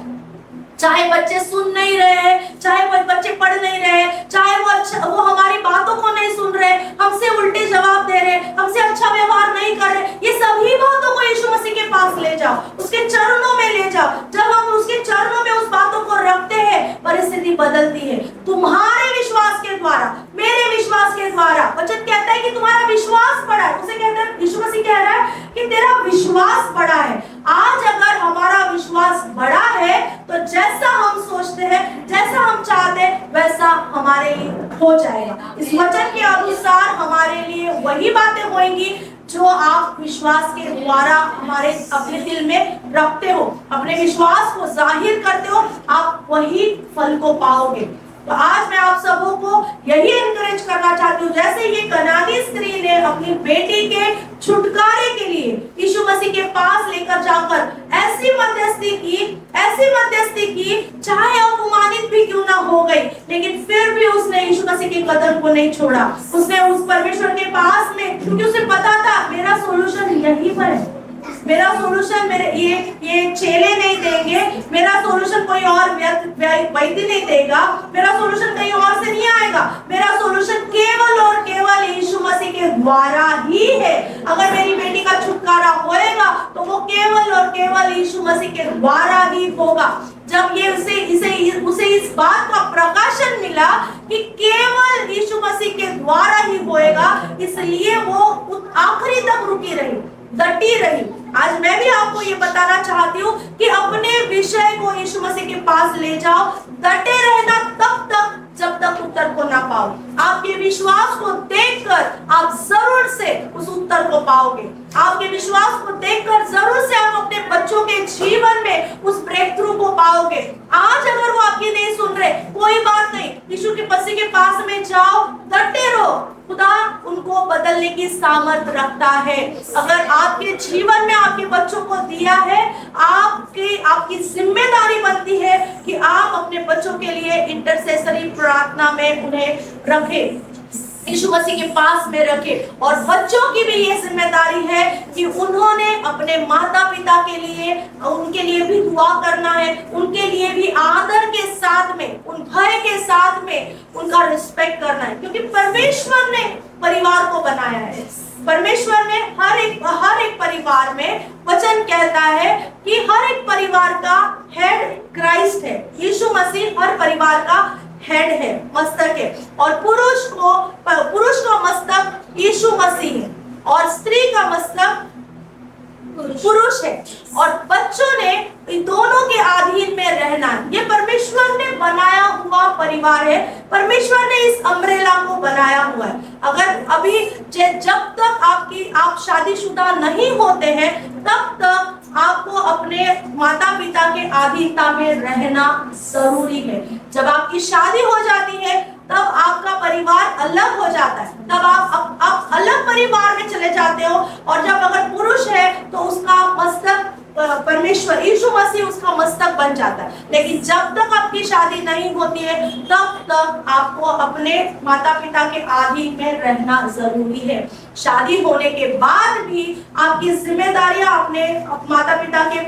चाहे बच्चे सुन नहीं रहे, चाहे बच्चे पढ़ नहीं रहे, चाहे वो हमारी बातों को नहीं सुन रहे, हमसे उल्टे जवाब दे रहे, हमसे अच्छा व्यवहार नहीं कर रहे, ये सभी बातों को यीशु मसीह के पास ले जाओ, उसके चरणों में ले जाओ। जब हम उसके चरणों में उस बातों को रखते हैं परिस्थिति बदलती है। तुम्हारे विश्वास के द्वारा, मेरे विश्वास के द्वारा, वचन कहता है कि तुम्हारा विश्वास बड़ा है। उसे कहता है, यीशु मसीह कह रहा है कि तेरा विश्वास बड़ा है। आज अगर हमारा विश्वास बड़ा है तो जैसा हम सोचते हैं, जैसा हम चाहते हैं वैसा हमारे लिए हो जाएगा। इस वचन के अनुसार हमारे लिए वही बातें होंगी जो आप विश्वास के द्वारा हमारे अपने दिल में रखते हो, अपने विश्वास को जाहिर करते हो, आप वही फल को पाओगे। तो आज मैं आप सबों को यही एनकरेज करना चाहती हूँ, जैसे ये कनानी स्त्री ने अपनी बेटी के छुटकारे के लिए यीशु मसीह के पास लेकर जाकर ऐसी मध्यस्थी की, चाहे अपमानित भी क्यों ना हो गई, लेकिन फिर भी उसने यीशु मसीह के कदम को नहीं छोड़ा। उसने उस परमेश्वर के पास में, क्योंकि उसे पता था मेरा सोल्यूशन यहीं पर है, मेरा सोल्यूशन मेरे ये चेले नहीं देंगे, मेरा सोल्यूशन कोई और वैद्य नहीं देगा, मेरा सोल्यूशन कहीं और से नहीं आएगा, मेरा सोल्यूशन केवल और केवल यीशु मसीह के द्वारा ही है। अगर मेरी बेटी का छुटकारा होएगा तो वो केवल और केवल यीशु मसीह के द्वारा ही होगा। जब ये उसे इस बात का प्रकाशन मिला कि केवल यीशु मसीह के द्वारा ही होएगा, इसलिए वो आखिरी तक रुकी रही, डटी रही। आज मैं भी आपको आपको ये बताना चाहती हूँ कि अपने विषय को यीशु मसीह के पास ले जाओ, डटे रहना तब तक जब तक उत्तर को ना पाओ। आपके विश्वास को देखकर आप जरूर से उस उत्तर को पाओगे। आपके विश्वास को देखकर जरूर से आप अपने बच्चों के जीवन में उस ब्रेक थ्रू को पाओगे। आज अगर वो आपकी नहीं सुन रहे, कोई बात नहीं, यीशु के मसीह के पास में जाओ, डटे रहो। खुदा उनको बदलने की सामर्थ रखता है। अगर आपके जीवन में आपके बच्चों को दिया है, आपकी जिम्मेदारी बनती है कि आप अपने बच्चों के लिए इंटरसेसरी प्रार्थना में उन्हें रखें, यीशु मसीह के पास में रखे। और बच्चों की भी ये जिम्मेदारी है कि उन्होंने अपने माता पिता के लिए, उनके लिए भी दुआ करना है, उनके लिए भी आदर के साथ में, उन भय के साथ में उनका रिस्पेक्ट करना है, क्योंकि परमेश्वर ने परिवार को बनाया है। परमेश्वर ने हर एक परिवार में, वचन कहता है कि हर एक परिवार का हेड क्राइस्ट है। यीशु मसीह हर परिवार का हेड है, मस्तक है। और पुरुष का मस्तक यीशु मसीह है और स्त्री का मस्तक पुरुष है। और बच्चों ने इन दोनों के अधीन में रहना, ये परमेश्वर ने बनाया हुआ परिवार है। परमेश्वर ने इस अम्ब्रेला को बनाया हुआ है। अगर अभी जब तक आप शादीशुदा नहीं होते हैं, तब तक आपको अपने माता पिता के अधीनता में रहना जरूरी है। जब आपकी शादी हो जाती है, तब आपका परिवार अलग हो जाता है, तब आप अलग परिवार में चले जाते हो। और जब अगर पुरुष है तो उसका मस्तक परमेश्वर यीशु मसीह उसका मस्तक बन जाता है। लेकिन जब तक आपकी शादी नहीं होती है, तब तक आपको अपने माता पिता के अधीन में रहना जरूरी है। शादी होने के बाद भी आपकी जिम्मेदारियां अपने माता पिता के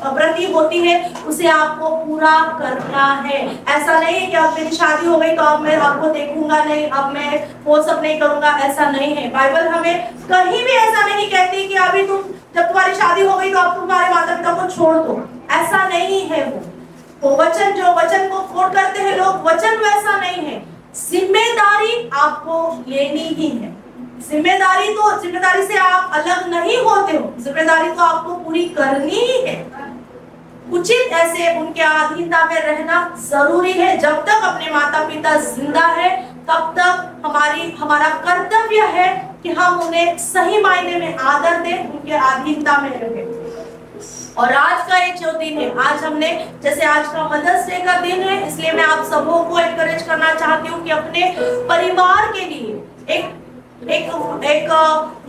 प्रति होती है, उसे आपको पूरा करना है। ऐसा नहीं है कि अब मेरी शादी हो गई तो अब मैं आपको देखूंगा नहीं, अब मैं वो सब नहीं करूंगा, ऐसा नहीं है। बाइबल हमें कहीं भी ऐसा नहीं कहती कि अभी जब तुम्हारी शादी हो गई तो अब तुम्हारे माता पिता को छोड़ दो, ऐसा नहीं है। वो वचन जो वचन को कोट करते हैं लोग, वचन वैसा नहीं है। जिम्मेदारी आपको लेनी ही है। जिम्मेदारी से आप अलग नहीं होते हो, जिम्मेदारी तो आपको पूरी करनी ही है। उचित ऐसे उनके अधीनता में रहना जरूरी है। जब तक अपने माता पिता जिंदा है, तब तक हमारा कर्तव्य है कि हम उन्हें सही मायने में आदर दें, उनके अधीनता में रहें। और आज का एक जो दिन है, आज का मदर्स डे का दिन है, इसलिए मैं आप सबों को एनकरेज करना चाहती हूँ कि अपने परिवार के लिए एक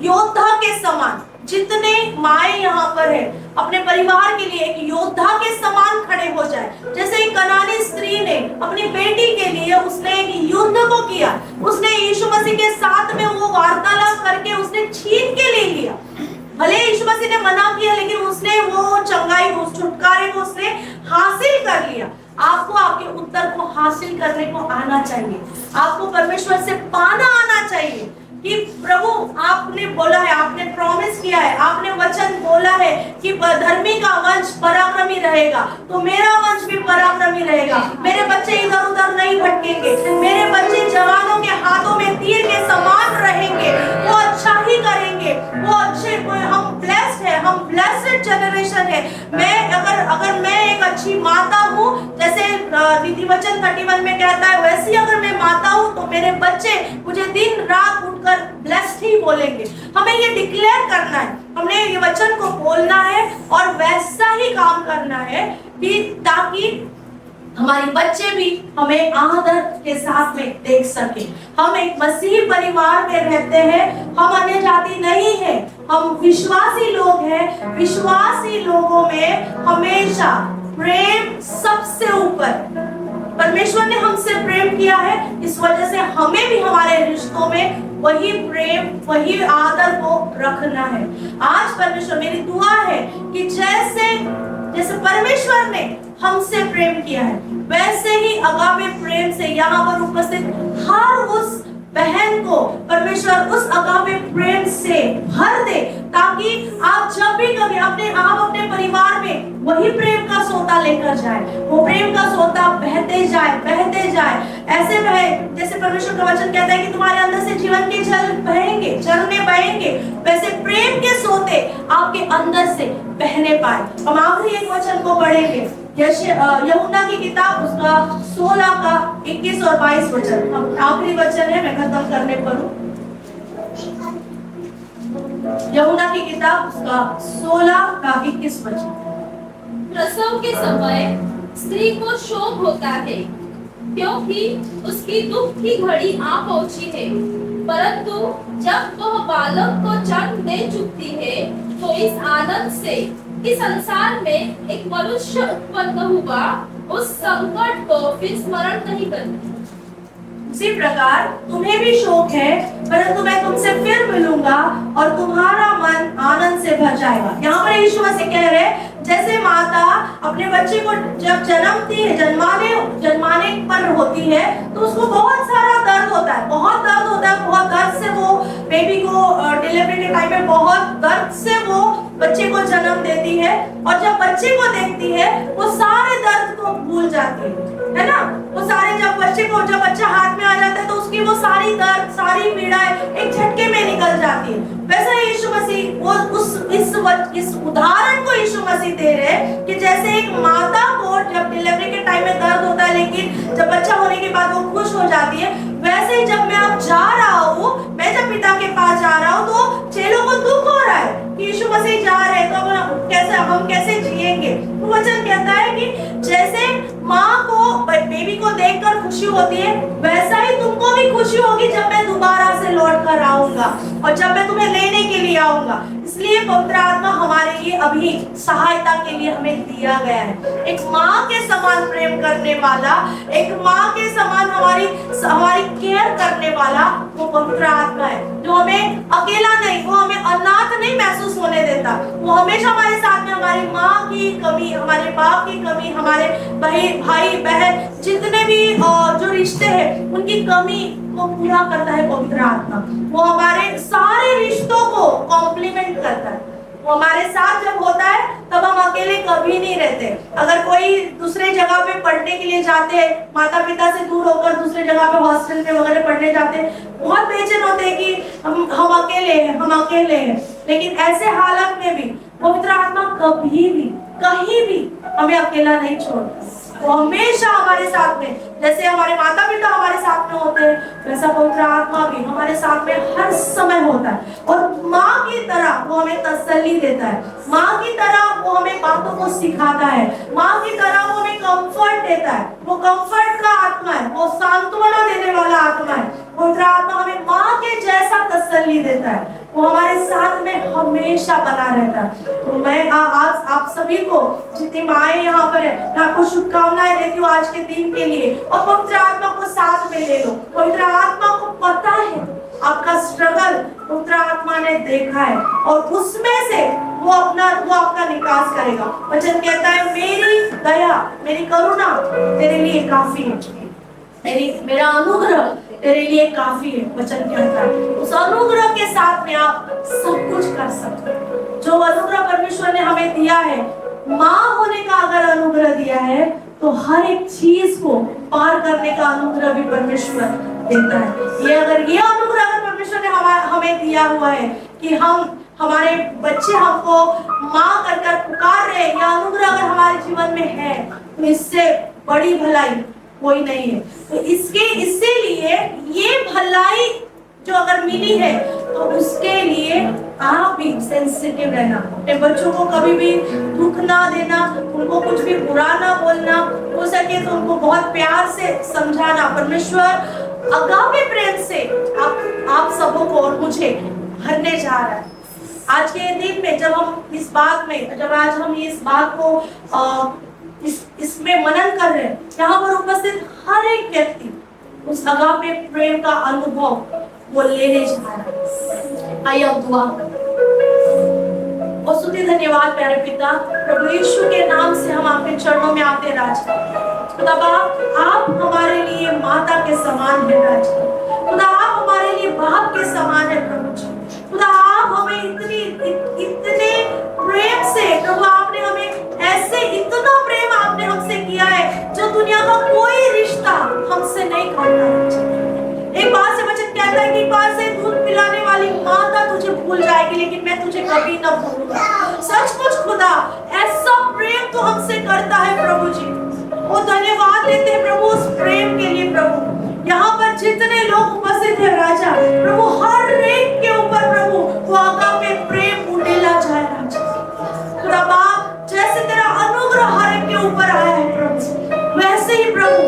योद्धा के समान, जितने माए यहाँ पर है, अपने परिवार के लिए एक योद्धा के समान खड़े हो जाए। जैसे एक कनानी स्त्री ने अपनी बेटी के लिए उसने एक युद्ध को किया, उसने यीशु मसीह के साथ में वो वार्तालाप करके उसने छीन के ले लिया। भले यीशु मसीह ने मना किया, लेकिन उसने वो चंगाई, उस छुटकारे को उसने हासिल कर लिया। आपको आपके उत्तर को हासिल करने को आना चाहिए, आपको परमेश्वर से पाना आना चाहिए कि प्रभु आपने बोला है, आपने प्रॉमिस किया है, आपने वचन बोला है कि धर्मी का वंश पराक्रमी रहेगा, तो मेरा वंश भी पराक्रमी रहेगा। मेरे बच्चे इधर उधर नहीं भटकेंगे, मेरे बच्चे जवानों के हाथों में तीर के समान रहेंगे, वो अच्छा ही करेंगे, वो अच्छे, हम ब्लेस्ड है, हम ब्लेस्ड जनरेशन है। अगर मैं एक अच्छी माता हूँ, जैसे नीति वचन 31 में कहता है, वैसी अगर मैं माता हूँ तो मेरे बच्चे मुझे दिन रात उठकर ब्लेस्ड ही बोलेंगे। हमें ये डिक्लेयर करना है, हमने ये वचन को बोलना है और वैसा ही काम करना है कि ताकि हमारे बच्चे भी हमें आदर के साथ में देख सके। हम एक मसीही परिवार में रहते हैं, हम अन्य जाति नहीं है, हम विश्वासी लोग हैं। विश्वासी लोगों में हमेशा प्रेम सबसे ऊपर। परमेश्वर ने हमसे प्रेम किया है, इस वजह से हमें भी हमारे रिश्तों में वही प्रेम, वही आदर को रखना है। आज परमेश्वर, मेरी दुआ है कि जैसे परमेश्वर ने हमसे प्रेम किया है, वैसे ही अगापे प्रेम से यहाँ पर उपस्थित हर उस बहन को परमेश्वर उस अगापे प्रेम से भर दे, ताकि आप जब भी कभी आप अपने परिवार में वही प्रेम का सोता लेकर जाए, वो प्रेम का सोता बहते जाए, ऐसे बहे जैसे परमेश्वर का वचन कहता है कि तुम्हारे अंदर से जीवन के जल बहेंगे, वैसे प्रेम के सोते आपके अंदर से बहने पाए। हम आखिरी एक वचन को पढ़ेंगे, यूहन्ना की किताब उसका 16 का 21 और 22 वचन। हम आखिरी वचन है, मैं खत्म करने पर हूँ। यूहन्ना की किताब उसका 16 का 21 वचन। प्रसव के समय स्त्री को शोक होता है, क्योंकि उसकी दुख की घड़ी आ पहुंची है, परंतु जब वह बालक को जन्म दे चुकती है तो इस आनंद से कि संसार में एक मनुष्य उत्पन्न हुआ, उस संकट को फिर स्मरण नहीं करती। उसी प्रकार तुम्हें भी शोक है, परंतु मैं तुमसे फिर मिलूंगा और तुम्हारा मन आनंद से भर जाएगा। यहाँ पर यीशु मसीह कह रहे हैं, जैसे माता अपने बच्चे को जब जन्मती है, जन्माने पर होती है, तो उसको बहुत सारा दर्द होता है, बहुत दर्द से वो बेबी को डिलीवरी के टाइम में बहुत दर्द से वो बच्चे को जन्म देती है, और जब बच्चे को देखती है वो सारे दर्द को भूल जाती है ना। वो सारे जब बच्चा हाथ में आ जाता है तो उसकी वो सारी दर्द, सारी पीड़ाएं एक झटके में निकल जाती है। वैसा यीशु मसीह वो इस उदाहरण को यीशु मसीह दे रहे हैं कि जैसे एक माता को जब डिलीवरी के टाइम में दर्द होता है, लेकिन जब बच्चा होने के बाद वो खुश हो जाती है, वैसे ही जब मैं अब जा रहा हूँ, मैं जब पिता के पास जा रहा हूँ, तो चेलों को दुख हो रहा है कि यीशु मसीह जा रहे हैं, तो हम कैसे जिएंगे। तो वचन कहता है कि जैसे माँ को बेबी को देखकर खुशी होती है, वैसा ही तुमको भी खुशी होगी जब मैं दोबारा से लौट कर आऊंगा और जब मैं तुम्हें लेने के लिए आऊंगा। इसलिए पवित्र आत्मा हमारे लिए अभी सहायता के लिए हमें दिया गया है। एक माँ के समान प्रेम करने वाला, एक माँ के समान हमारी केयर करने वाला वो पवित्र आत्मा है, जो हमें अकेला नहीं, वो हमें अनाथ नहीं महसूस होने देता। वो हमेशा हमारे साथ में हमारी माँ की कमी, हमारे बाप की कमी, हमारे भाई बहन जितने भी जो रिश्ते हैं उनकी कमी को पूरा करता है पवित्र आत्मा। वो हमारे सारे रिश्तों को कॉम्प्लीमेंट करता है। वो हमारे साथ जब होता है तब हम अकेले कभी नहीं रहते। अगर कोई दूसरे जगह पे पढ़ने के लिए जाते हैं, माता पिता से दूर होकर दूसरे जगह पे हॉस्टल में वगैरह पढ़ने जाते हैं, बहुत बेचैन होते हैं कि हम अकेले हैं। लेकिन ऐसे हालत में भी पवित्र आत्मा कभी भी कहीं भी हमें अकेला नहीं छोड़ता। वो हमेशा हमारे साथ में, जैसे हमारे माता पिता हमारे साथ में होते हैं, वैसा पवित्र आत्मा भी हमारे साथ में हर समय होता है। और माँ की तरह वो हमें तसल्ली देता है, माँ की तरह वो हमें बातों को सिखाता है, माँ की तरह वो हमें कंफर्ट देता है। वो कंफर्ट का आत्मा है, वो सांत्वना देने वाला आत्मा है। पवित्र आत्मा हमें माँ के जैसा तसल्ली देता है, वो हमारे साथ में हमेशा बना रहता है। तो मैं आज आप सभी को, जितनी माएँ यहाँ पर है, मैं आपको शुभकामनाएं देती हूँ आज के दिन के लिए। और पवित्र आत्मा को साथ में ले लो। पवित्र आत्मा को पता है आपका स्ट्रगल, पवित्र आत्मा ने देखा है और उसमें से वो आपका निकास करेगा। वचन कहता है, मेरी दया, मेरी करुणा तेरे लिए काफी है, मेरा अनुग्रह तेरे लिए काफी है। वचन कहता है उस अनुग्रह के साथ में आप सब कुछ कर सकते हो। जो अनुग्रह परमेश्वर ने हमें दिया है, माँ होने का अगर अनुग्रह दिया है, तो हर एक चीज को पार करने का अनुग्रह भी परमेश्वर देता है। ये अनुग्रह अगर परमेश्वर ने हमें दिया हुआ है कि हमारे बच्चे हमको माँ कर पुकार रहे, यह अनुग्रह अगर हमारे जीवन में है, तो इससे बड़ी भलाई कोई नहीं है। तो इससे लिए ये भलाई जो अगर मिली है, तो उसके लिए आप भी सेंसिटिव रहना, अपने बच्चों को कभी भी दुख ना देना, उनको कुछ भी बुरा ना बोलना, हो सके तो उनको बहुत प्यार से समझाना। परमेश्वर अगापे प्रेम से आप सबों को और मुझे भरने जा रहा है। आज के दिन में जब आज हम इस बात को इसमें मनन कर रहे हैं, यहाँ पर उपस्थित हर एक व्यक्ति उस अगापे प्रेम का अनुभव वो लेने जा रहा है। आइए अब दुआ और स्तुति धन्यवाद प्यारे पिता, प्रभु यीशु के नाम से हम आपके चरणों में आते राजा। खुदा बाप, आप हमारे लिए माता के समान है राजा। खुदा आप बाप के समान है प्रभु जी। खुदा आप हमें इतने प्रेम से प्रभु, आपने हमें ऐसे इतना प्रेम आपने हमसे किया है जो दुनिया का कोई रिश्ता हमसे नहीं करता। एक बार से वचन कहता है कि एक बार से दूध पिलाने वाली माता तुझे भूल जाएगी, लेकिन मैं तुझे कभी न भूलूंगा। सचमुच खुदा ऐसा प्रेम तो हमसे करता है प्रभु जी। वो धन्यवाद देते हैं प्रभु उस प्रेम के लिए। प्रभु यहाँ पर जितने लोग उपस्थित है राजा, प्रभु हर एक के ऊपर प्रभु वो आगापे प्रेम उंडेला जाए राजा। खुदा बाप जैसे तेरा अनुग्रह हर एक के ऊपर आया है प्रभु, वैसे ही प्रभु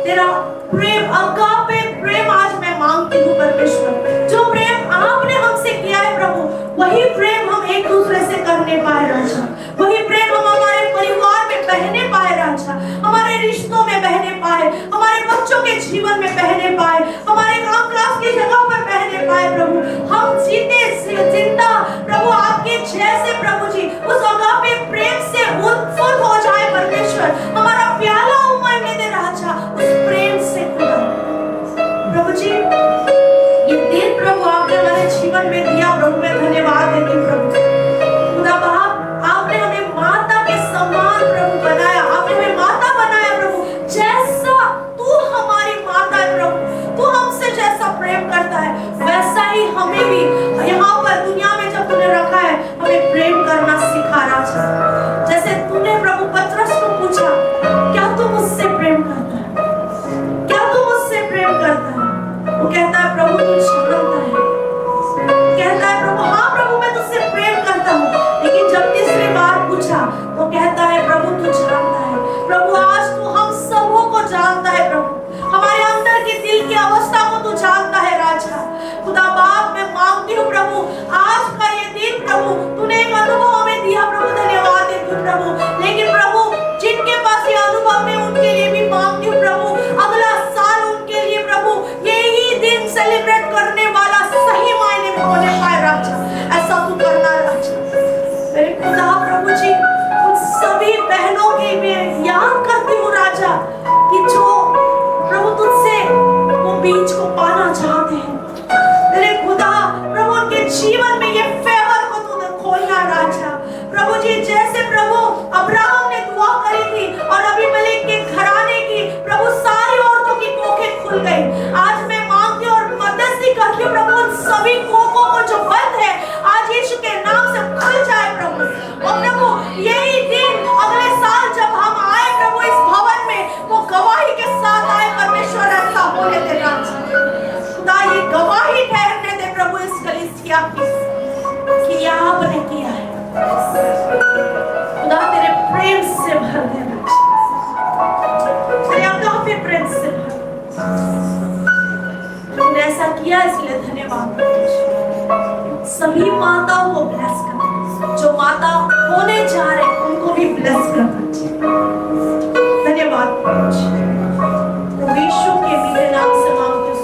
तेरा प्रेम आगापे प्रेम आज मैं मांगती हूँ परमेश्वर। जो प्रेम आपने हमसे किया है प्रभु, वही प्रेम हम एक दूसरे से करने पाए राजा। वही प्रेम हम हमारे परिवार में बहने पाए राजा, हमारे रिश्तों में बहने पाए, हमारे बच्चों के जीवन में बहने पाए, हमारे काम क्लास की जगह पर बहने पाए प्रभु। हम जीते जिंदा प्रभु आपके जैसे प्रभु जी उस आगापे प्रेम से उत्फुल्ल हो जाए परमेश्वर। हमारा प्याला उमड़ने दे राजा उस प्रेम से खुदा। प्रभु जी ये दिन प्रभु आपने हमारे जीवन में दिया प्रभु, मैं धन्यवाद देती हूँ प्रभु। खुदा बाप आपने हमें माता के समान प्रभु बनाया, आपने हमें माता बनाया प्रभु। जैसा तू हमारी माता है प्रभु, तू हमसे जैसा प्रेम करता है वैसा ही हमें भी यहाँ पर दुनिया में जब तूने रखा है हमें प्रेम करना सिखा राजा। जैसे तूने प्रभु पतरस को पूछा, क्या तू मुझसे प्रेम करता है, क्या तू मुझसे प्रेम करता है? वो कहता है प्रभु तू जानता है, कहता है प्रभु हाँ प्रभु मैं तुझसे प्रेम करता हूँ। लेकिन जब तीसरी बार पूछा तो कहता है प्रभु तू जानता है। प्रभु आज तू हम सबों को जानता है प्रभु, हमारे अंदर की दिल की अवस्था को तू जानता है राजा। खुदा बाप मैं मांगती हूँ प्रभु आज का ये दिन प्रभु तूने एक अनुभव हमें दिया प्रभु, धन्यवाद देती हूँ प्रभु। लेकिन प्रभु जिनके पास ये अनुभव है उनके लिए भी मांगती हूँ प्रभु अगला साल उनके लिए प्रभु यही दिन सेलिब्रेट करने वाला सही मायने में होने पाए राजा। ऐसा तू करना राजा मेरे खुदा प्रभु जी। उन सभी बहनों की मैं याद करती हूँ राजा कि जो प्रभु तुझसे वो बीज को पाना चाहते हैं मेरे खुदा प्रभु, उनके जीवन में ये फेवर को तूने खोलना राजा। प्रभु जी जैसे प्रभु अब्राहम ने दुआ करी थी और अबीमेलेक के घराने की प्रभु सारी औरतों की कोखें खुल गई। आज मैं मांगती हूँ और मदद करती हूँ प्रभु उन सभी कोखों को जो बंद है आज यीशु के नाम से खुल जाए प्रभु। और प्रभु यही दिन अगले साल जब हम आए प्रभु इस भवन में वो गवाही के साथ आए परमेश्वर। ऐसा होने दे राजा खुदा, ये गवाही ठहरने दे प्रभु इस कलीसिया की कि यह आपने किया है खुदा। तेरे प्रेम से भर दे तेरे अगापे प्रेम से भर। तुमने ऐसा किया इसलिए धन्यवाद। सभी माताओं को ब्लेस कर, जो माता होने जा रहे उनको भी ब्लेस करना चाहिए। धन्यवाद प्रभु यीशु के मीठे नाम से मांगते हैं।